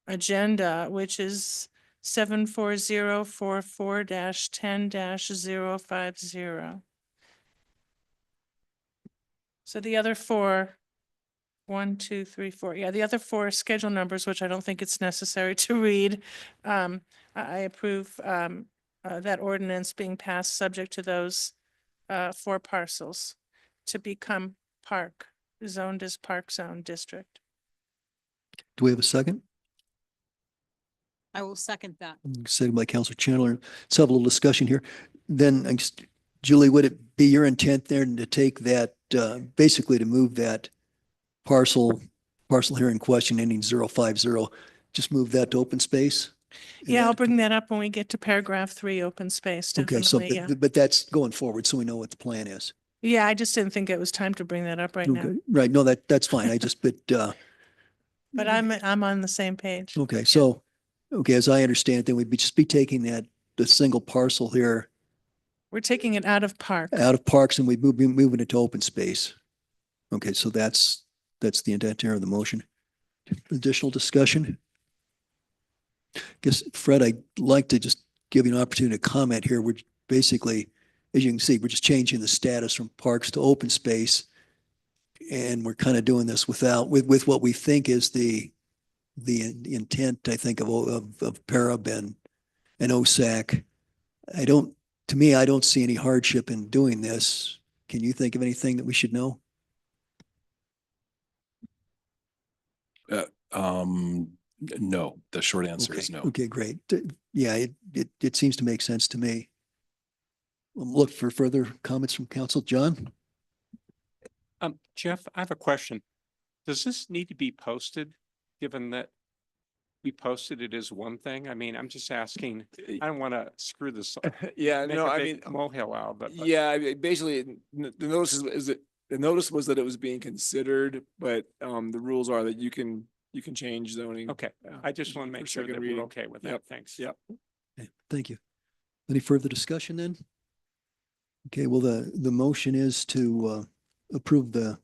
agenda, which is 74044-10-050. So the other four, 1, 2, 3, 4. Yeah, the other four schedule numbers, which I don't think it's necessary to read. I approve that ordinance being passed subject to those 4 parcels to become zoned as park zone district. Do we have a second? I will second that. Second by Councilor Chandler. Let's have a little discussion here. Then, Julie, would it be your intent there to take that, basically to move that parcel here in question ending 050, just move that to open space? Yeah, I'll bring that up when we get to paragraph 3, open space, Okay, so, definitely, yeah. but that's going forward, so we know what the plan is. Yeah, I just didn't think it was time to bring that up right now, Okay, right, no, that's fine. I just, but I'm on the same page. okay, so, okay, as I understand it, then we'd just be taking the single parcel here We're taking it out of park. out of parks and we'd be moving it to open space. Okay, so that's That's the intent here of the motion. Additional discussion? Guess, Fred, I'd like to just give you an opportunity to comment here. We're basically, as you can see, we're just changing the status from parks to open space. And we're kind of doing this with what we think is the intent, I think, of Parab and OSAC. To me, I don't see any hardship in doing this. Can you think of anything that we should know? No, the short answer Okay. is no. Okay, great. Yeah, it seems to make sense to me. Look for further comments from council. John? Jeff, I have a question. Does this need to be posted, given that we posted it as one thing? I mean, I'm just asking, I don't want to screw this up. Yeah, make no, a I big mean, molehill out of it. but- yeah, basically, the notice is that the notice was that it was being considered, but the rules are that you can change zoning. Okay, I just want to make for sure second that reading. we're okay with that. Yep. Thanks. Yep. Okay, thank you. Any further discussion then? Okay, well, the motion is to approve the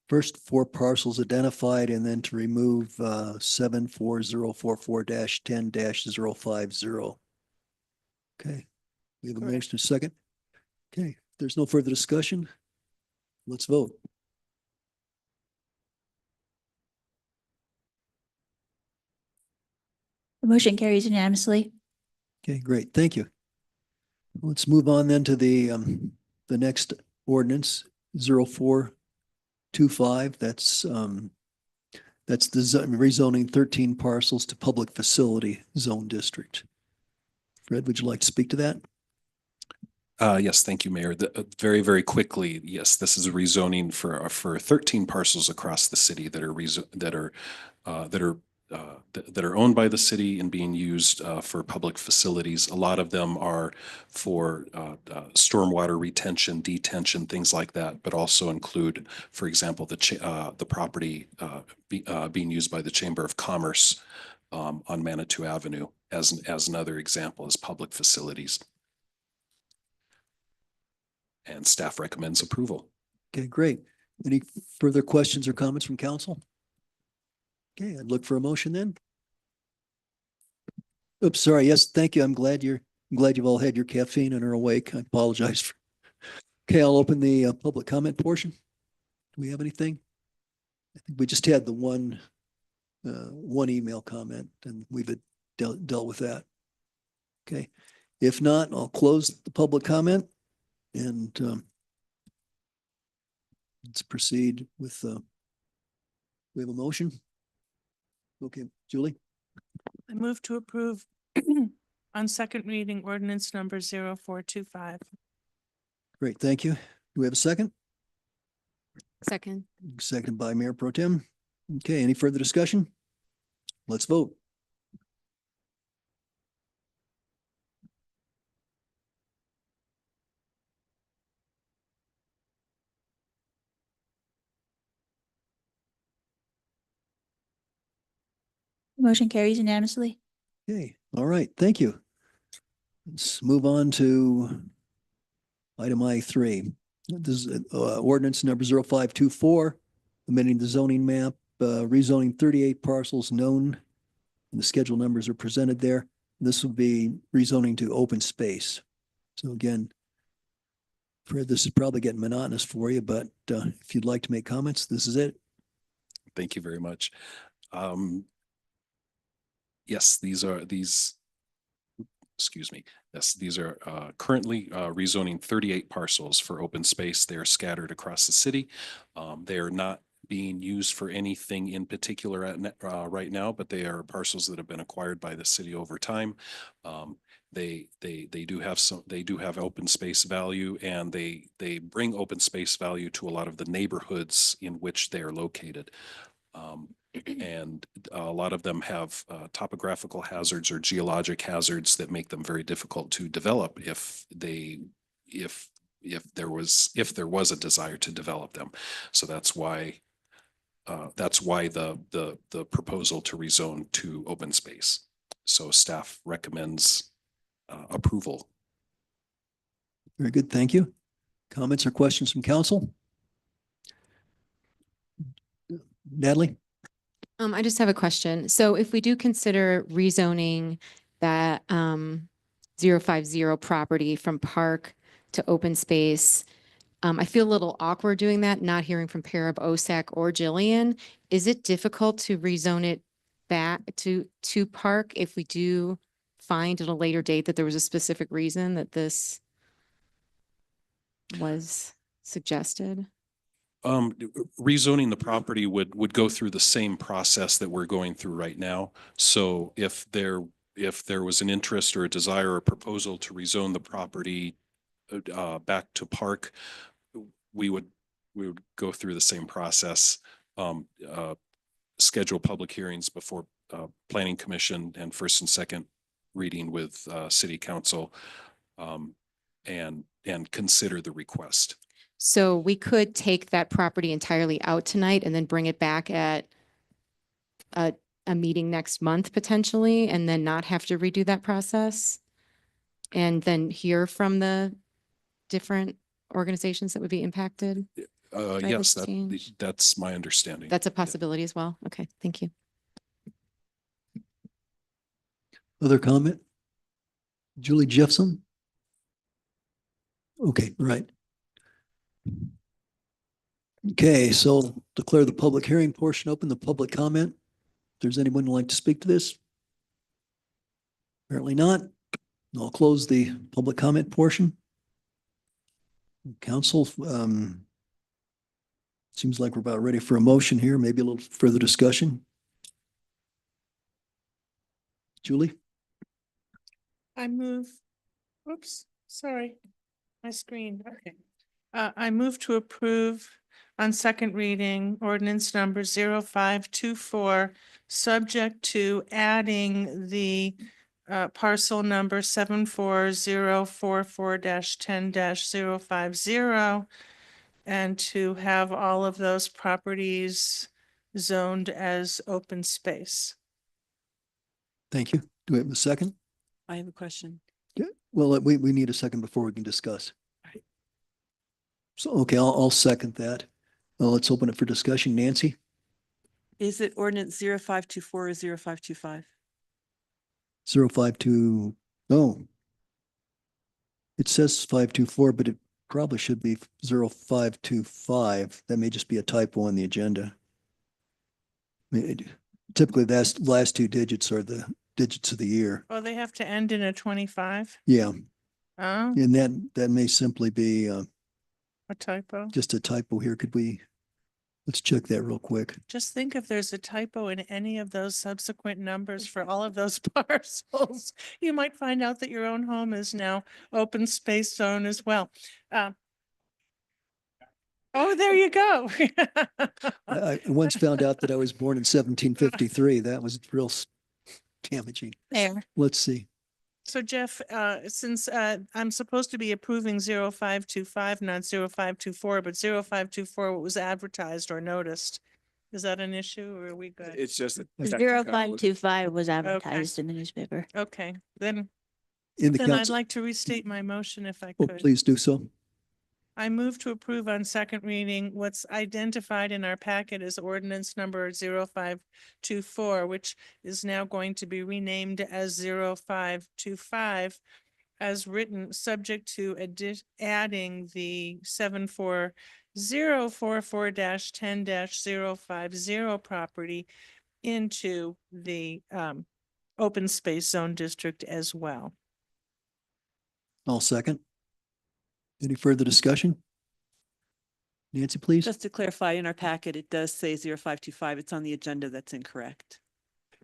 first 4 parcels identified and then to remove 74044-10-050. Okay, we have a Correct. motion and a second. Okay, if there's no further discussion, let's vote. The motion carries unanimously. Okay, great. Thank you. Let's move on then to the next ordinance, 0425. That's the rezoning 13 parcels to public facility zone district. Fred, would you like to speak to that? Yes, thank you, Mayor. Very, very quickly, yes, this is a rezoning for 13 parcels across the city that are owned by the city and being used for public facilities. A lot of them are for stormwater retention, detention, things like that, but also include, for example, the property being used by the Chamber of Commerce on Manitou Avenue as another example as public facilities. And staff recommends approval. Okay, great. Any further questions or comments from council? Okay, I'd look for a motion then. Oops, sorry. Yes, thank you. I'm glad you've all had your caffeine and are awake. I apologize. Okay, I'll open the public comment portion. Do we have anything? I think we just had the one email comment and we've dealt with that. Okay, if not, I'll close the public comment and let's proceed with, we have a motion. Okay, Julie? I move to approve on second reading ordinance number 0425. Great, thank you. Do we have a second? Second. Seconded by Mayor Pro Tem. Okay, any further discussion? Let's vote. The motion carries unanimously. Okay, all right, thank you. Let's move on to item I3. This is ordinance number 0524, amending the zoning map, rezoning 38 parcels known, and the schedule numbers are presented there. This will be rezoning to open space. So again, Fred, this is probably getting monotonous for you, but if you'd like to make comments, this is it. Thank you very much. Yes, excuse me. Yes, these are currently rezoning 38 parcels for open space. They are scattered across the city. They are not being used for anything in particular right now, but they are parcels that have been acquired by the city over time. They do have open space value, and they bring open space value to a lot of the neighborhoods in which they are located. And a lot of them have topographical hazards or geologic hazards that make them very difficult to develop if there was a desire to develop them. So that's why the proposal to rezone to open space. So staff recommends approval. Very good, thank you. Comments or questions from council? Natalie? I just have a question. So if we do consider rezoning that 050 property from park to open space, I feel a little awkward doing that, not hearing from Parab, OSAC, or Jillian. Is it difficult to rezone it back to park if we do find at a later date that there was a specific reason that this was suggested? Rezoning the property would go through the same process that we're going through right now. So if there was an interest or a desire or proposal to rezone the property back to park, we would go through the same process, schedule public hearings before Planning Commission and first and second reading with City Council, and consider the request. So we could take that property entirely out tonight and then bring it back at a meeting next month potentially, and then not have to redo that process? And then hear from the different organizations that would be impacted? by Yes, this change? that's my understanding. That's a possibility as well. Okay, thank you. Other comment? Julie Jeffson? Okay, right. Okay, so declare the public hearing portion open, the public comment. If there's anyone who'd like to speak to this? Apparently not. I'll close the public comment portion. Council, seems like we're about ready for a motion here, maybe a little further discussion. Julie? I move, oops, sorry, my screen, okay. I move to approve on second reading ordinance number 0524, subject to adding the parcel number 74044-10-050 and to have all of those properties zoned as open space. Thank you. Do we have a second? I have a question. Yeah, well, we need a second before we can discuss. So, okay, I'll second that. Well, let's open it for discussion. Nancy? Is it ordinance 0524 or 0525? 052, no. It says 524, but it probably should be 0525. That may just be a typo on the agenda. Typically, that's last two digits are the digits of the year. Oh, they have to end in a 25? Yeah, Oh, and that may simply be a typo. just a typo here. Let's check that real quick. Just think if there's a typo in any of those subsequent numbers for all of those parcels, you might find out that your own home is now open space zone as well. Oh, there you go. I once found out that I was born in 1753. That was real damaging. There. Let's see. So Jeff, since I'm supposed to be approving 0525, not 0524, but 0524, what was advertised or noticed, is that an issue or are we good? It's just a 0525 was advertised advertised in the newspaper. Okay, then In the I'd council, like to restate my motion if I oh, could. please do so. I move to approve on second reading what's identified in our packet as ordinance number 0524, which is now going to be renamed as 0525, as written, subject to adding the 74044-10-050 property into the open space zone district as well. I'll second. Any further discussion? Nancy, please. Just to clarify, in our packet, it does say 0525. It's on the agenda. That's incorrect.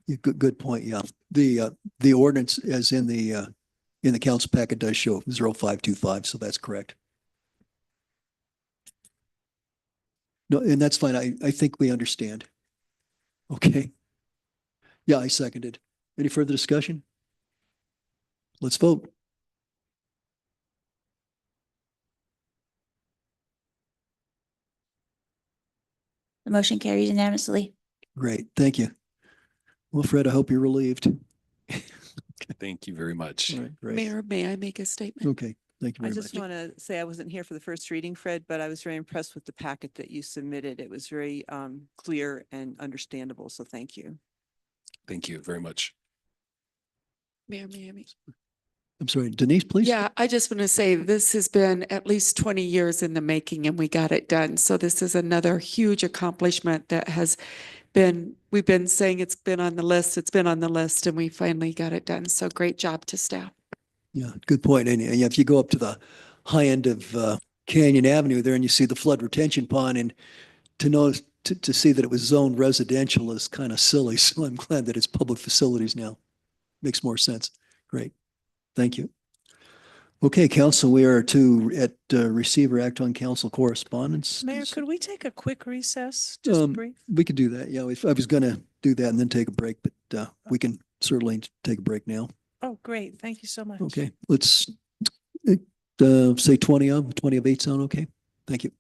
Yeah, good point. Yeah. The ordinance as in the council packet does show 0525, so that's correct. No, and that's fine. I think we understand. Okay. Yeah, I seconded. Any further discussion? Let's vote. The motion carries unanimously. Great. Thank you. Well, Fred, I hope you're relieved. Thank you very much. All right, great. Mayor, may I make a statement? Okay. Thank you I very just much. want to say I wasn't here for the first reading, Fred, but I was very impressed with the packet that you submitted. It was very clear and understandable, so thank you. Thank you very much. Mayor Miami. I'm sorry, Denise, please. Yeah, I just want to say this has been at least 20 years in the making and we got it done. So this is another huge accomplishment that has been, we've been saying it's been on the list, and we finally got it done. So great job to staff. Yeah, good point. And if you go up to the high end of Canyon Avenue there and you see the flood retention pond, and to know, to see that it was zoned residential is kind of silly. So I'm glad that it's public facilities now. Makes more sense. Great. Thank you. Okay, council, we are at receive or act on council correspondence. Mayor, could we take a quick recess? Just brief? We could do that. Yeah, I was going to do that and then take a break, but we can certainly take a break now. Oh, great. Thank you so much. Okay, let's say 20 of 8 sound okay? Thank you.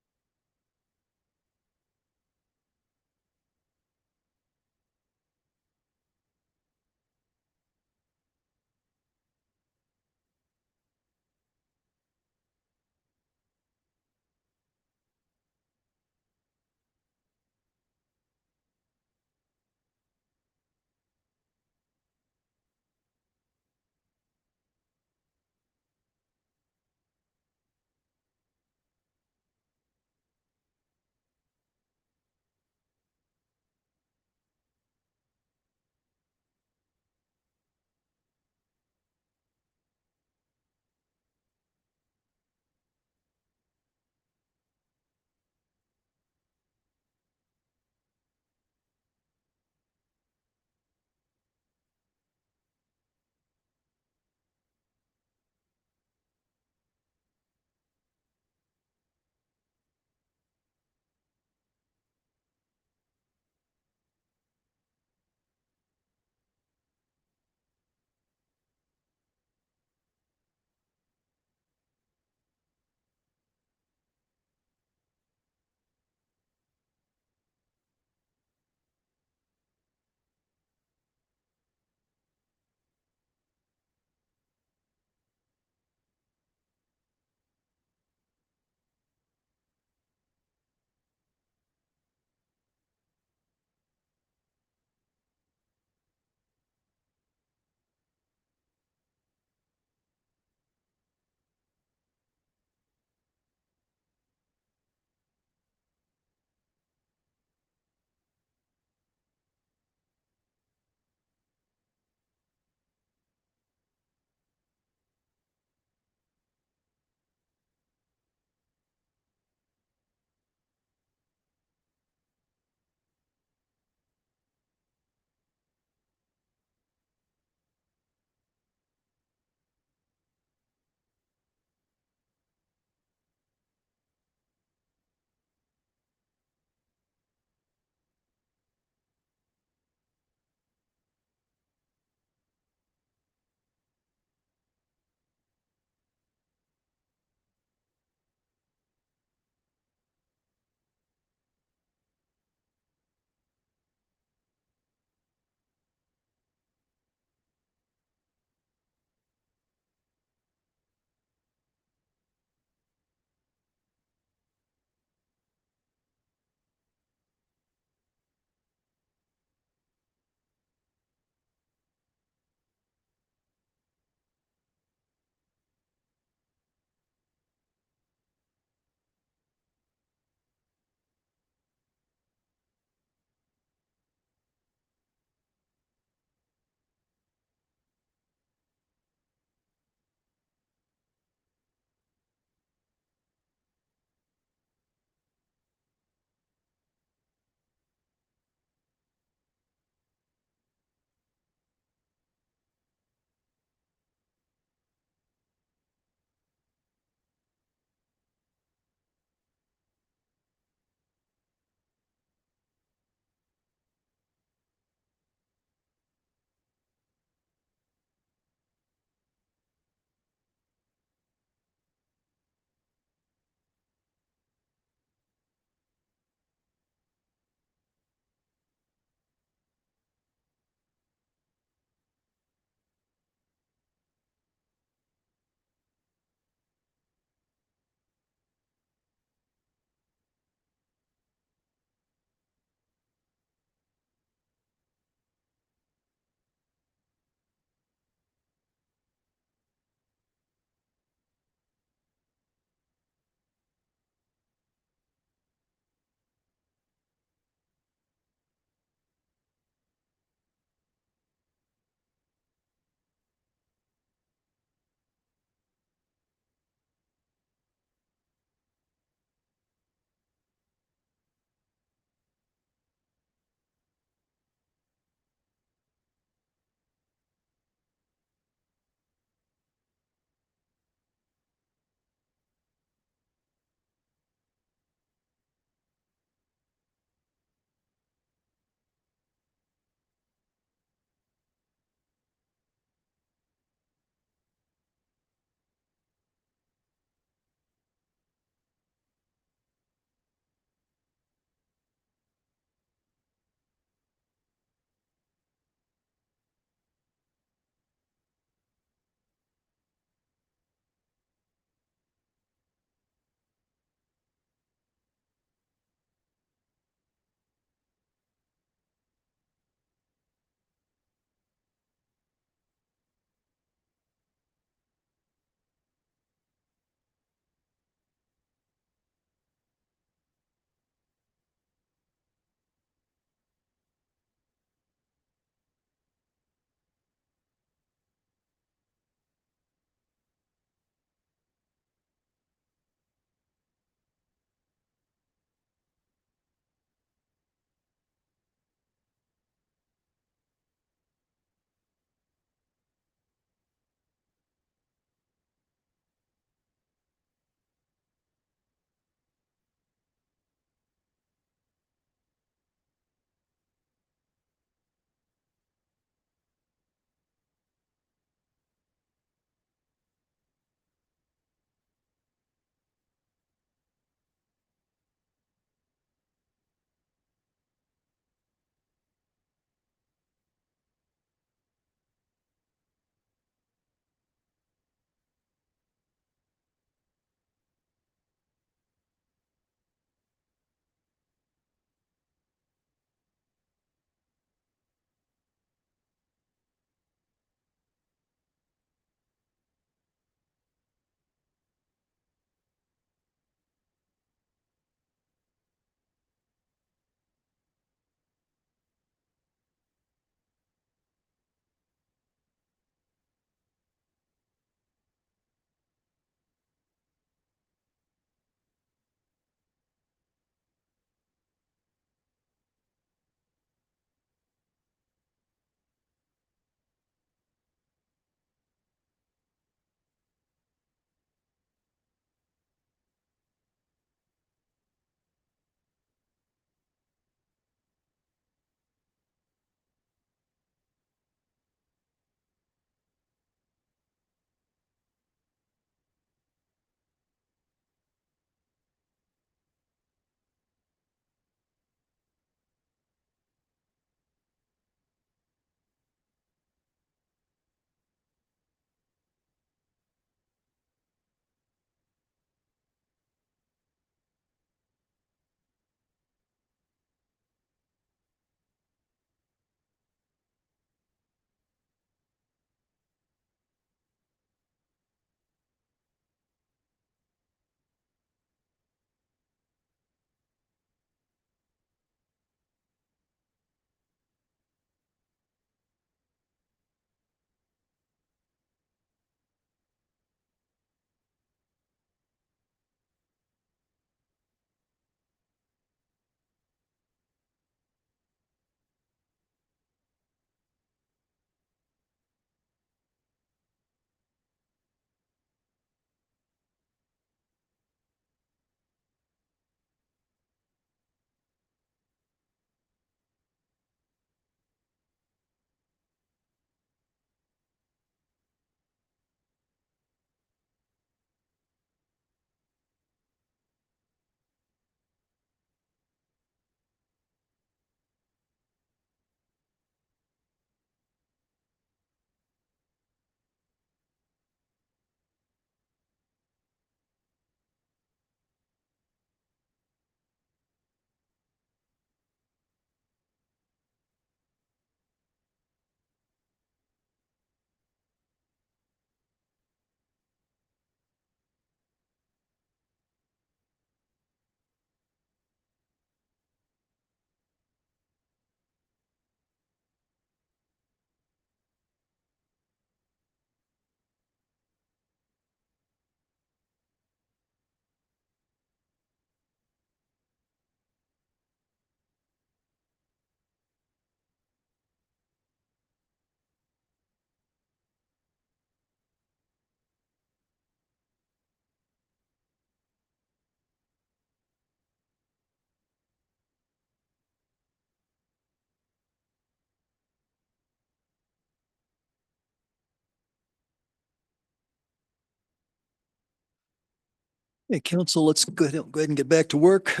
Hey, council, let's go ahead and get back to work.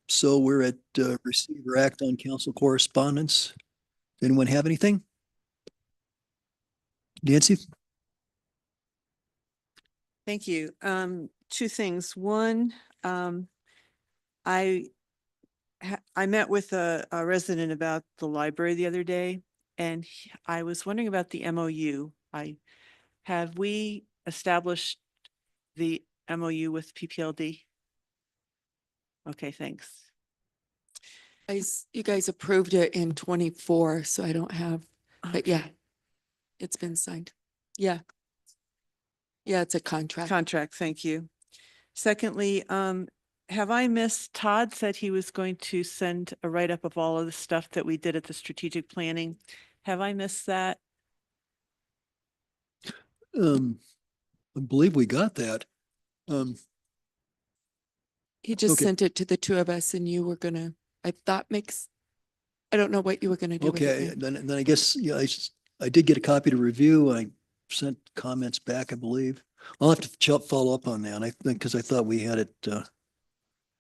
So we're at receive or act on council correspondence. Anyone have anything? Nancy? Thank you. Two things. One, I met with a resident about the library the other day, and I was wondering about the MOU. Have we established the MOU with PPLD? Okay, thanks. You guys approved it in 24, so I don't have, but yeah, Okay. it's been signed. Yeah. Yeah, it's a contract. Contract, thank you. Secondly, have I missed, Todd said he was going to send a write-up of all of the stuff that we did at the strategic planning. Have I missed that? I believe we got that. He just Okay. sent it to the two of us and you were gonna, I thought I don't know what you were gonna do with Okay, it. then I guess, yeah, I did get a copy to review. I sent comments back, I believe. I'll have to follow up on that. I think, because I thought we had it,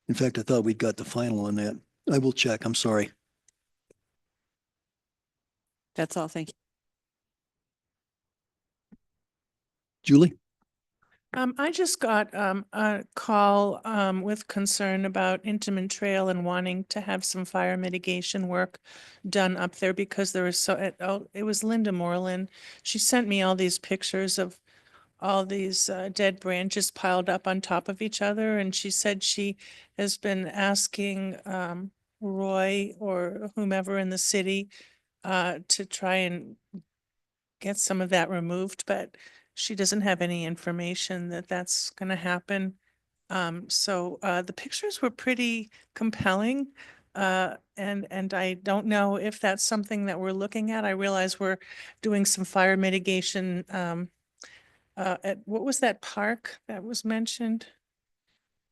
in fact, I thought we'd got the final on that. I will check. I'm sorry. That's all, thank you. Julie? I just got a call with concern about Intamin Trail and wanting to have some fire mitigation work done up there because there was it was Linda Moreland. She sent me all these pictures of all these dead branches piled up on top of each other, and she said she has been asking Roy or whomever in the city to try and get some of that removed, but she doesn't have any information that that's going to happen. So the pictures were pretty compelling. And I don't know if that's something that we're looking at. I realize we're doing some fire mitigation at, what was that park that was mentioned?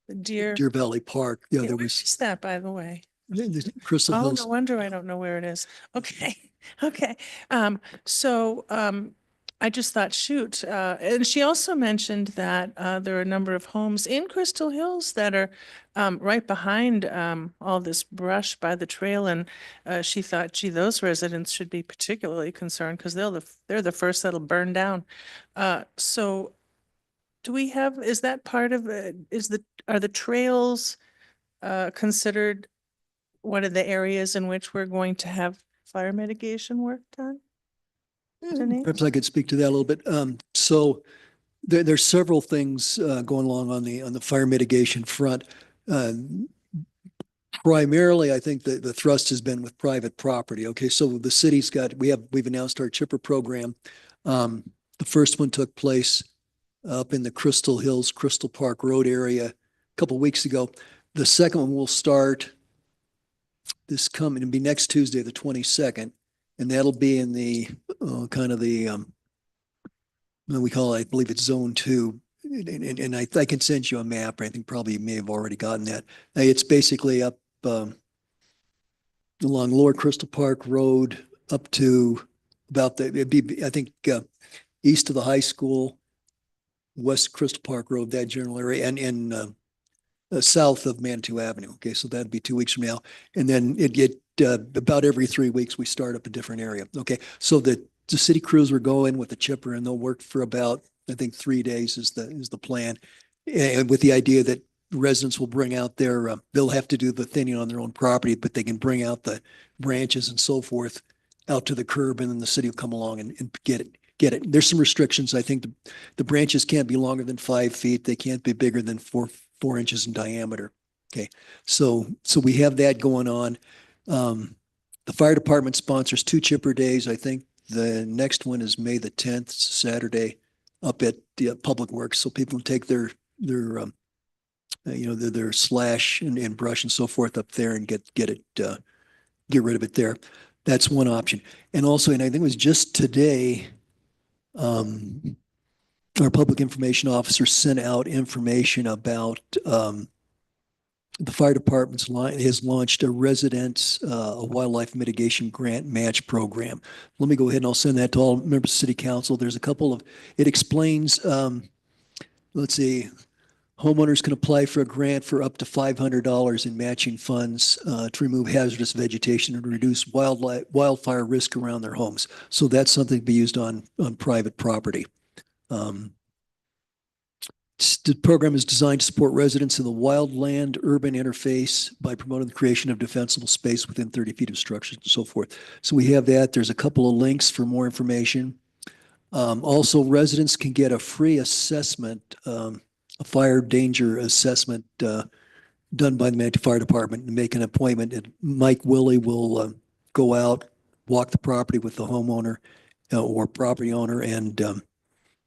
The Deer. Deer Valley Park. Yeah, there Where was is that, by the way? Crystal Oh, Hills. no wonder I don't know where it is. Okay, okay. So I just thought, shoot, and she also mentioned that there are a number of homes in Crystal Hills that are right behind all this brush by the trail, and she thought, gee, those residents should be particularly concerned because they're the first that'll burn down. So do we have, is that part of it? Are the trails considered one of the areas in which we're going to have fire mitigation work done? Denise? Perhaps I could speak to that a little bit. So there's several things going along on the fire mitigation front. Primarily, I think the thrust has been with private property. Okay, so the city's we've announced our chipper program. The first one took place up in the Crystal Hills, Crystal Park Road area a couple of weeks ago. The second one will start it'll be next Tuesday, the 22nd. And that'll be in the kind of the we call it, I believe it's zone 2. And I can send you a map. I think probably you may have already gotten that. It's basically up along Lower Crystal Park Road up to about it'd be, I think, east of the high school, West Crystal Park Road, that general area, and south of Manitou Avenue. Okay, so that'd be 2 weeks from now. And then about every 3 weeks, we start up a different area. Okay, so the city crews will go in with the chipper and they'll work for about, I think, 3 days is the plan. And with the idea that residents will bring out they'll have to do the thinning on their own property, but they can bring out the branches and so forth out to the curb, and then the city will come along and get it. There's some restrictions. I think the branches can't be longer than 5 feet. They can't be bigger than 4 inches in diameter. Okay, so we have that going on. The fire department sponsors 2 chipper days. I think the next one is May the 10th, Saturday, up at the Public Works, so people can take their slash and brush and so forth up there and get rid of it there. That's one option. And also, and I think it was just today, our public information officer sent out information about the fire department's has launched a residents a wildlife mitigation grant match program. Let me go ahead and I'll send that to all members of City Council. There's a couple of, it explains, let's see, Homeowners can apply for a grant for up to $500 in matching funds to remove hazardous vegetation and reduce wildfire risk around their homes. So that's something to be used on private property. The program is designed to support residents in the wildland-urban interface by promoting the creation of defensible space within 30 feet of structures and so forth. So we have that. There's a couple of links for more information. Also, residents can get a free assessment, a fire danger assessment done by the Manatee Fire Department, and make an appointment. And Mike Willie will go out, walk the property with the homeowner or property owner, and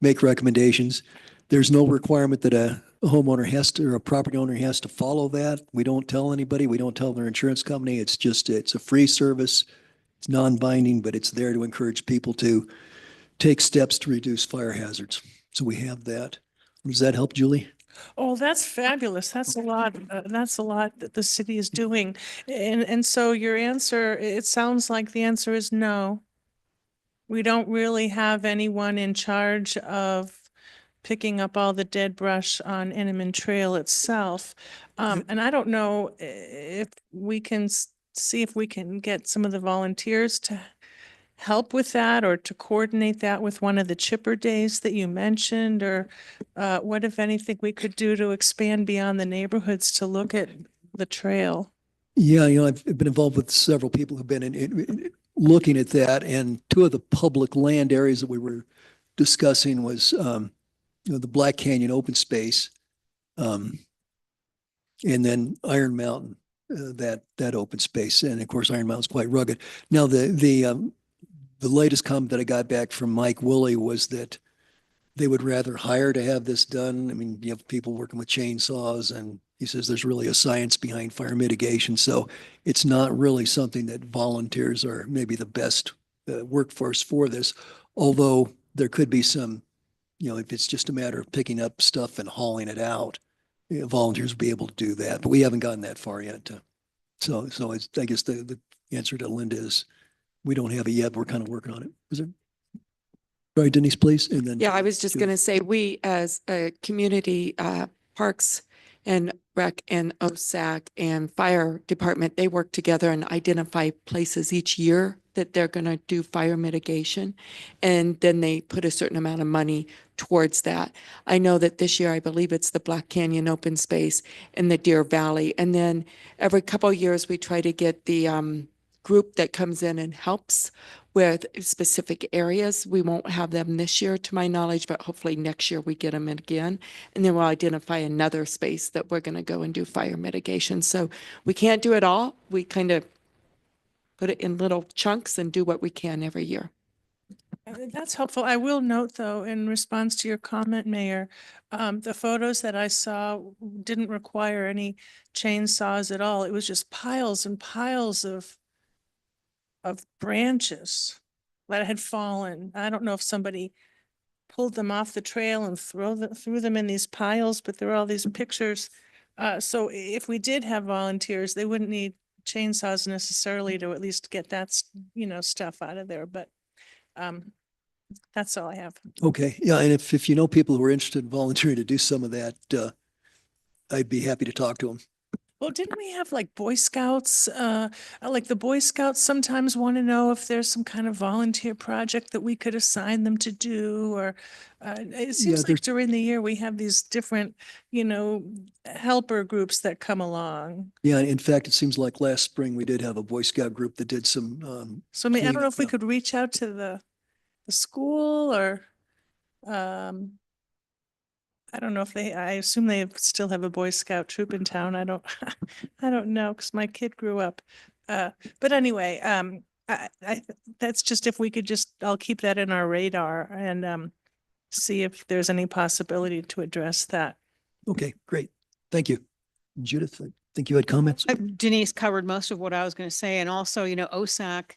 make recommendations. There's no requirement that a homeowner has to, or a property owner has to follow that. We don't tell anybody. We don't tell their insurance company. It's just, it's a free service. It's non-binding, but it's there to encourage people to take steps to reduce fire hazards. So we have that. Does that help, Julie? Oh, that's fabulous. That's a lot. That's a lot that the city is doing. And so your answer, it sounds like the answer is no. We don't really have anyone in charge of picking up all the dead brush on Inman Trail itself. And I don't know if we can see if we can get some of the volunteers to help with that, or to coordinate that with one of the chipper days that you mentioned, or what, if anything, we could do to expand beyond the neighborhoods to look at the trail. Yeah, I've been involved with several people who've been in looking at that, and two of the public land areas that we were discussing was the Black Canyon open space, and then Iron Mountain, that open space, and of course Iron Mountain's quite rugged. Now the latest comment that I got back from Mike Woolley was that they would rather hire to have this done. I mean, you have people working with chainsaws, and he says there's really a science behind fire mitigation. So it's not really something that volunteers are maybe the best workforce for this, although there could be some, if it's just a matter of picking up stuff and hauling it out, volunteers will be able to do that. But we haven't gotten that far yet. So it's, I guess the answer to Linda is we don't have it yet. We're kind of working on it. Is there? All right, Denise, please. And then. Yeah, I was just going to say, we as a community, Parks and Rec and OSAC and Fire Department, they work together and identify places each year that they're going to do fire mitigation. And then they put a certain amount of money towards that. I know that this year, I believe it's the Black Canyon open space and the Deer Valley. And then every couple of years, we try to get the group that comes in and helps with specific areas. We won't have them this year, to my knowledge, but hopefully next year we get them in again. And then we'll identify another space that we're going to go and do fire mitigation. So we can't do it all. We kind of put it in little chunks and do what we can every year. That's helpful. I will note, though, in response to your comment, Mayor, the photos that I saw didn't require any chainsaws at all. It was just piles and piles of branches that had fallen. I don't know if somebody pulled them off the trail and threw them in these piles, but there are all these pictures. So if we did have volunteers, they wouldn't need chainsaws necessarily to at least get that, stuff out of there. But that's all I have. Okay. Yeah. And if you know people who are interested in volunteering to do some of that, I'd be happy to talk to them. Well, didn't we have like Boy Scouts? Like the Boy Scouts sometimes want to know if there's some kind of volunteer project that we could assign them to do, or it seems like during the year we have these different, helper groups that come along. Yeah. In fact, it seems like last spring we did have a Boy Scout group that did some. So I don't know if we could reach out to the school, or I don't know if I assume they still have a Boy Scout troop in town. I don't know, because my kid grew up. But anyway, that's just, if we could I'll keep that in our radar and see if there's any possibility to address that. Okay, great. Thank you. Judith, I think you had comments. Denise covered most of what I was going to say. And also, OSAC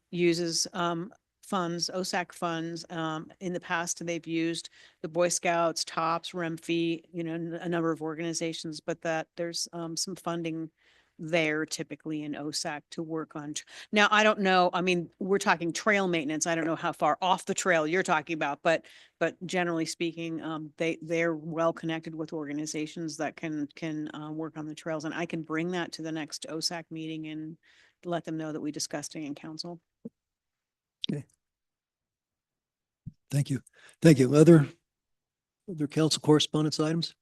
uses funds, OSAC funds. In the past, they've used the Boy Scouts, TOPS, REMFI, a number of organizations, but that there's some funding there typically in OSAC to work on. Now, I don't know, I mean, we're talking trail maintenance. I don't know how far off the trail you're talking about, but generally speaking, they're well connected with organizations that can work on the trails. And I can bring that to the next OSAC meeting and let them know that we discussed it in council. Okay. Thank you. Thank you. Other council correspondence items?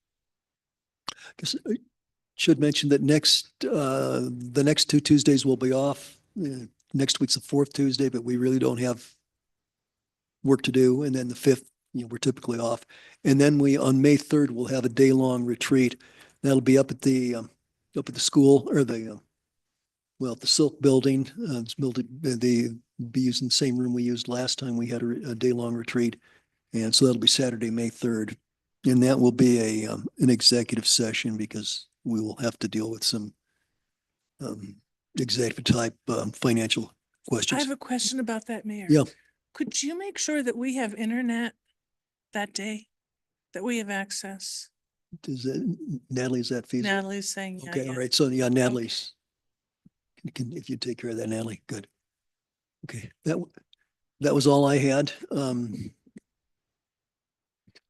Guess I should mention that the next 2 Tuesdays will be off. Next week's the 4th Tuesday, but we really don't have work to do. And then the 5th, we're typically off. And then on May 3rd, we'll have a day-long retreat. That'll be up at the school or the Silk building. Be using the same room we used last time we had a day-long retreat. And so that'll be Saturday, May 3rd. And that will be an executive session because we will have to deal with some executive type financial I questions. have a question about that, Mayor. Yeah. Could you make sure that we have internet that day, that we have access? Natalie, is that feasible? Natalie's saying, yeah. Okay, all yeah. right. So yeah, Natalie's. If you take care of that, Natalie, good. Okay, that was all I had.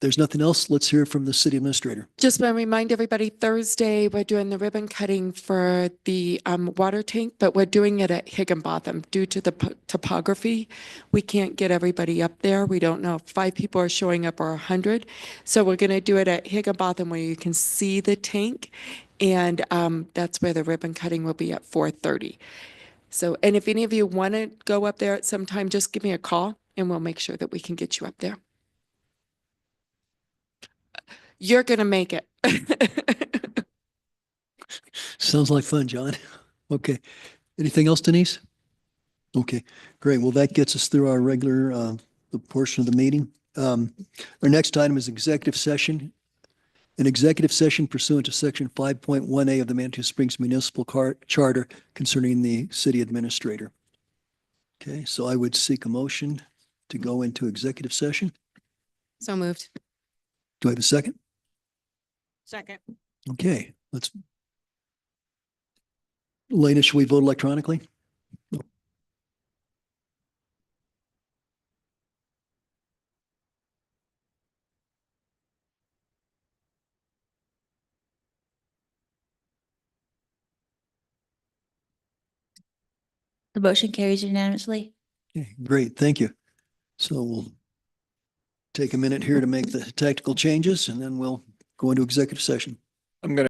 There's nothing else. Let's hear from the city administrator. Just want to remind everybody, Thursday, we're doing the ribbon cutting for the water tank, but we're doing it at Higginbotham due to the topography. We can't get everybody up there. We don't know if 5 people are showing up or 100. So we're going to do it at Higginbotham where you can see the tank. And that's where the ribbon cutting will be at 4:30. So, and if any of you want to go up there at some time, just give me a call and we'll make sure that we can get you up there. You're going to make it. Sounds like fun, John. Okay. Anything else, Denise? Okay, great. Well, that gets us through our regular the portion of the meeting. Our next item is executive session. An executive session pursuant to section 5.1A of the Manitou Springs Municipal Charter concerning the city administrator. Okay, so I would seek a motion to go into executive session. So moved. Do I have a second? Second. Okay, Elena, should we vote electronically? No. The motion carries unanimously. Okay, great, thank you. So we'll take a minute here to make the technical changes and then we'll go into executive session. I'm going to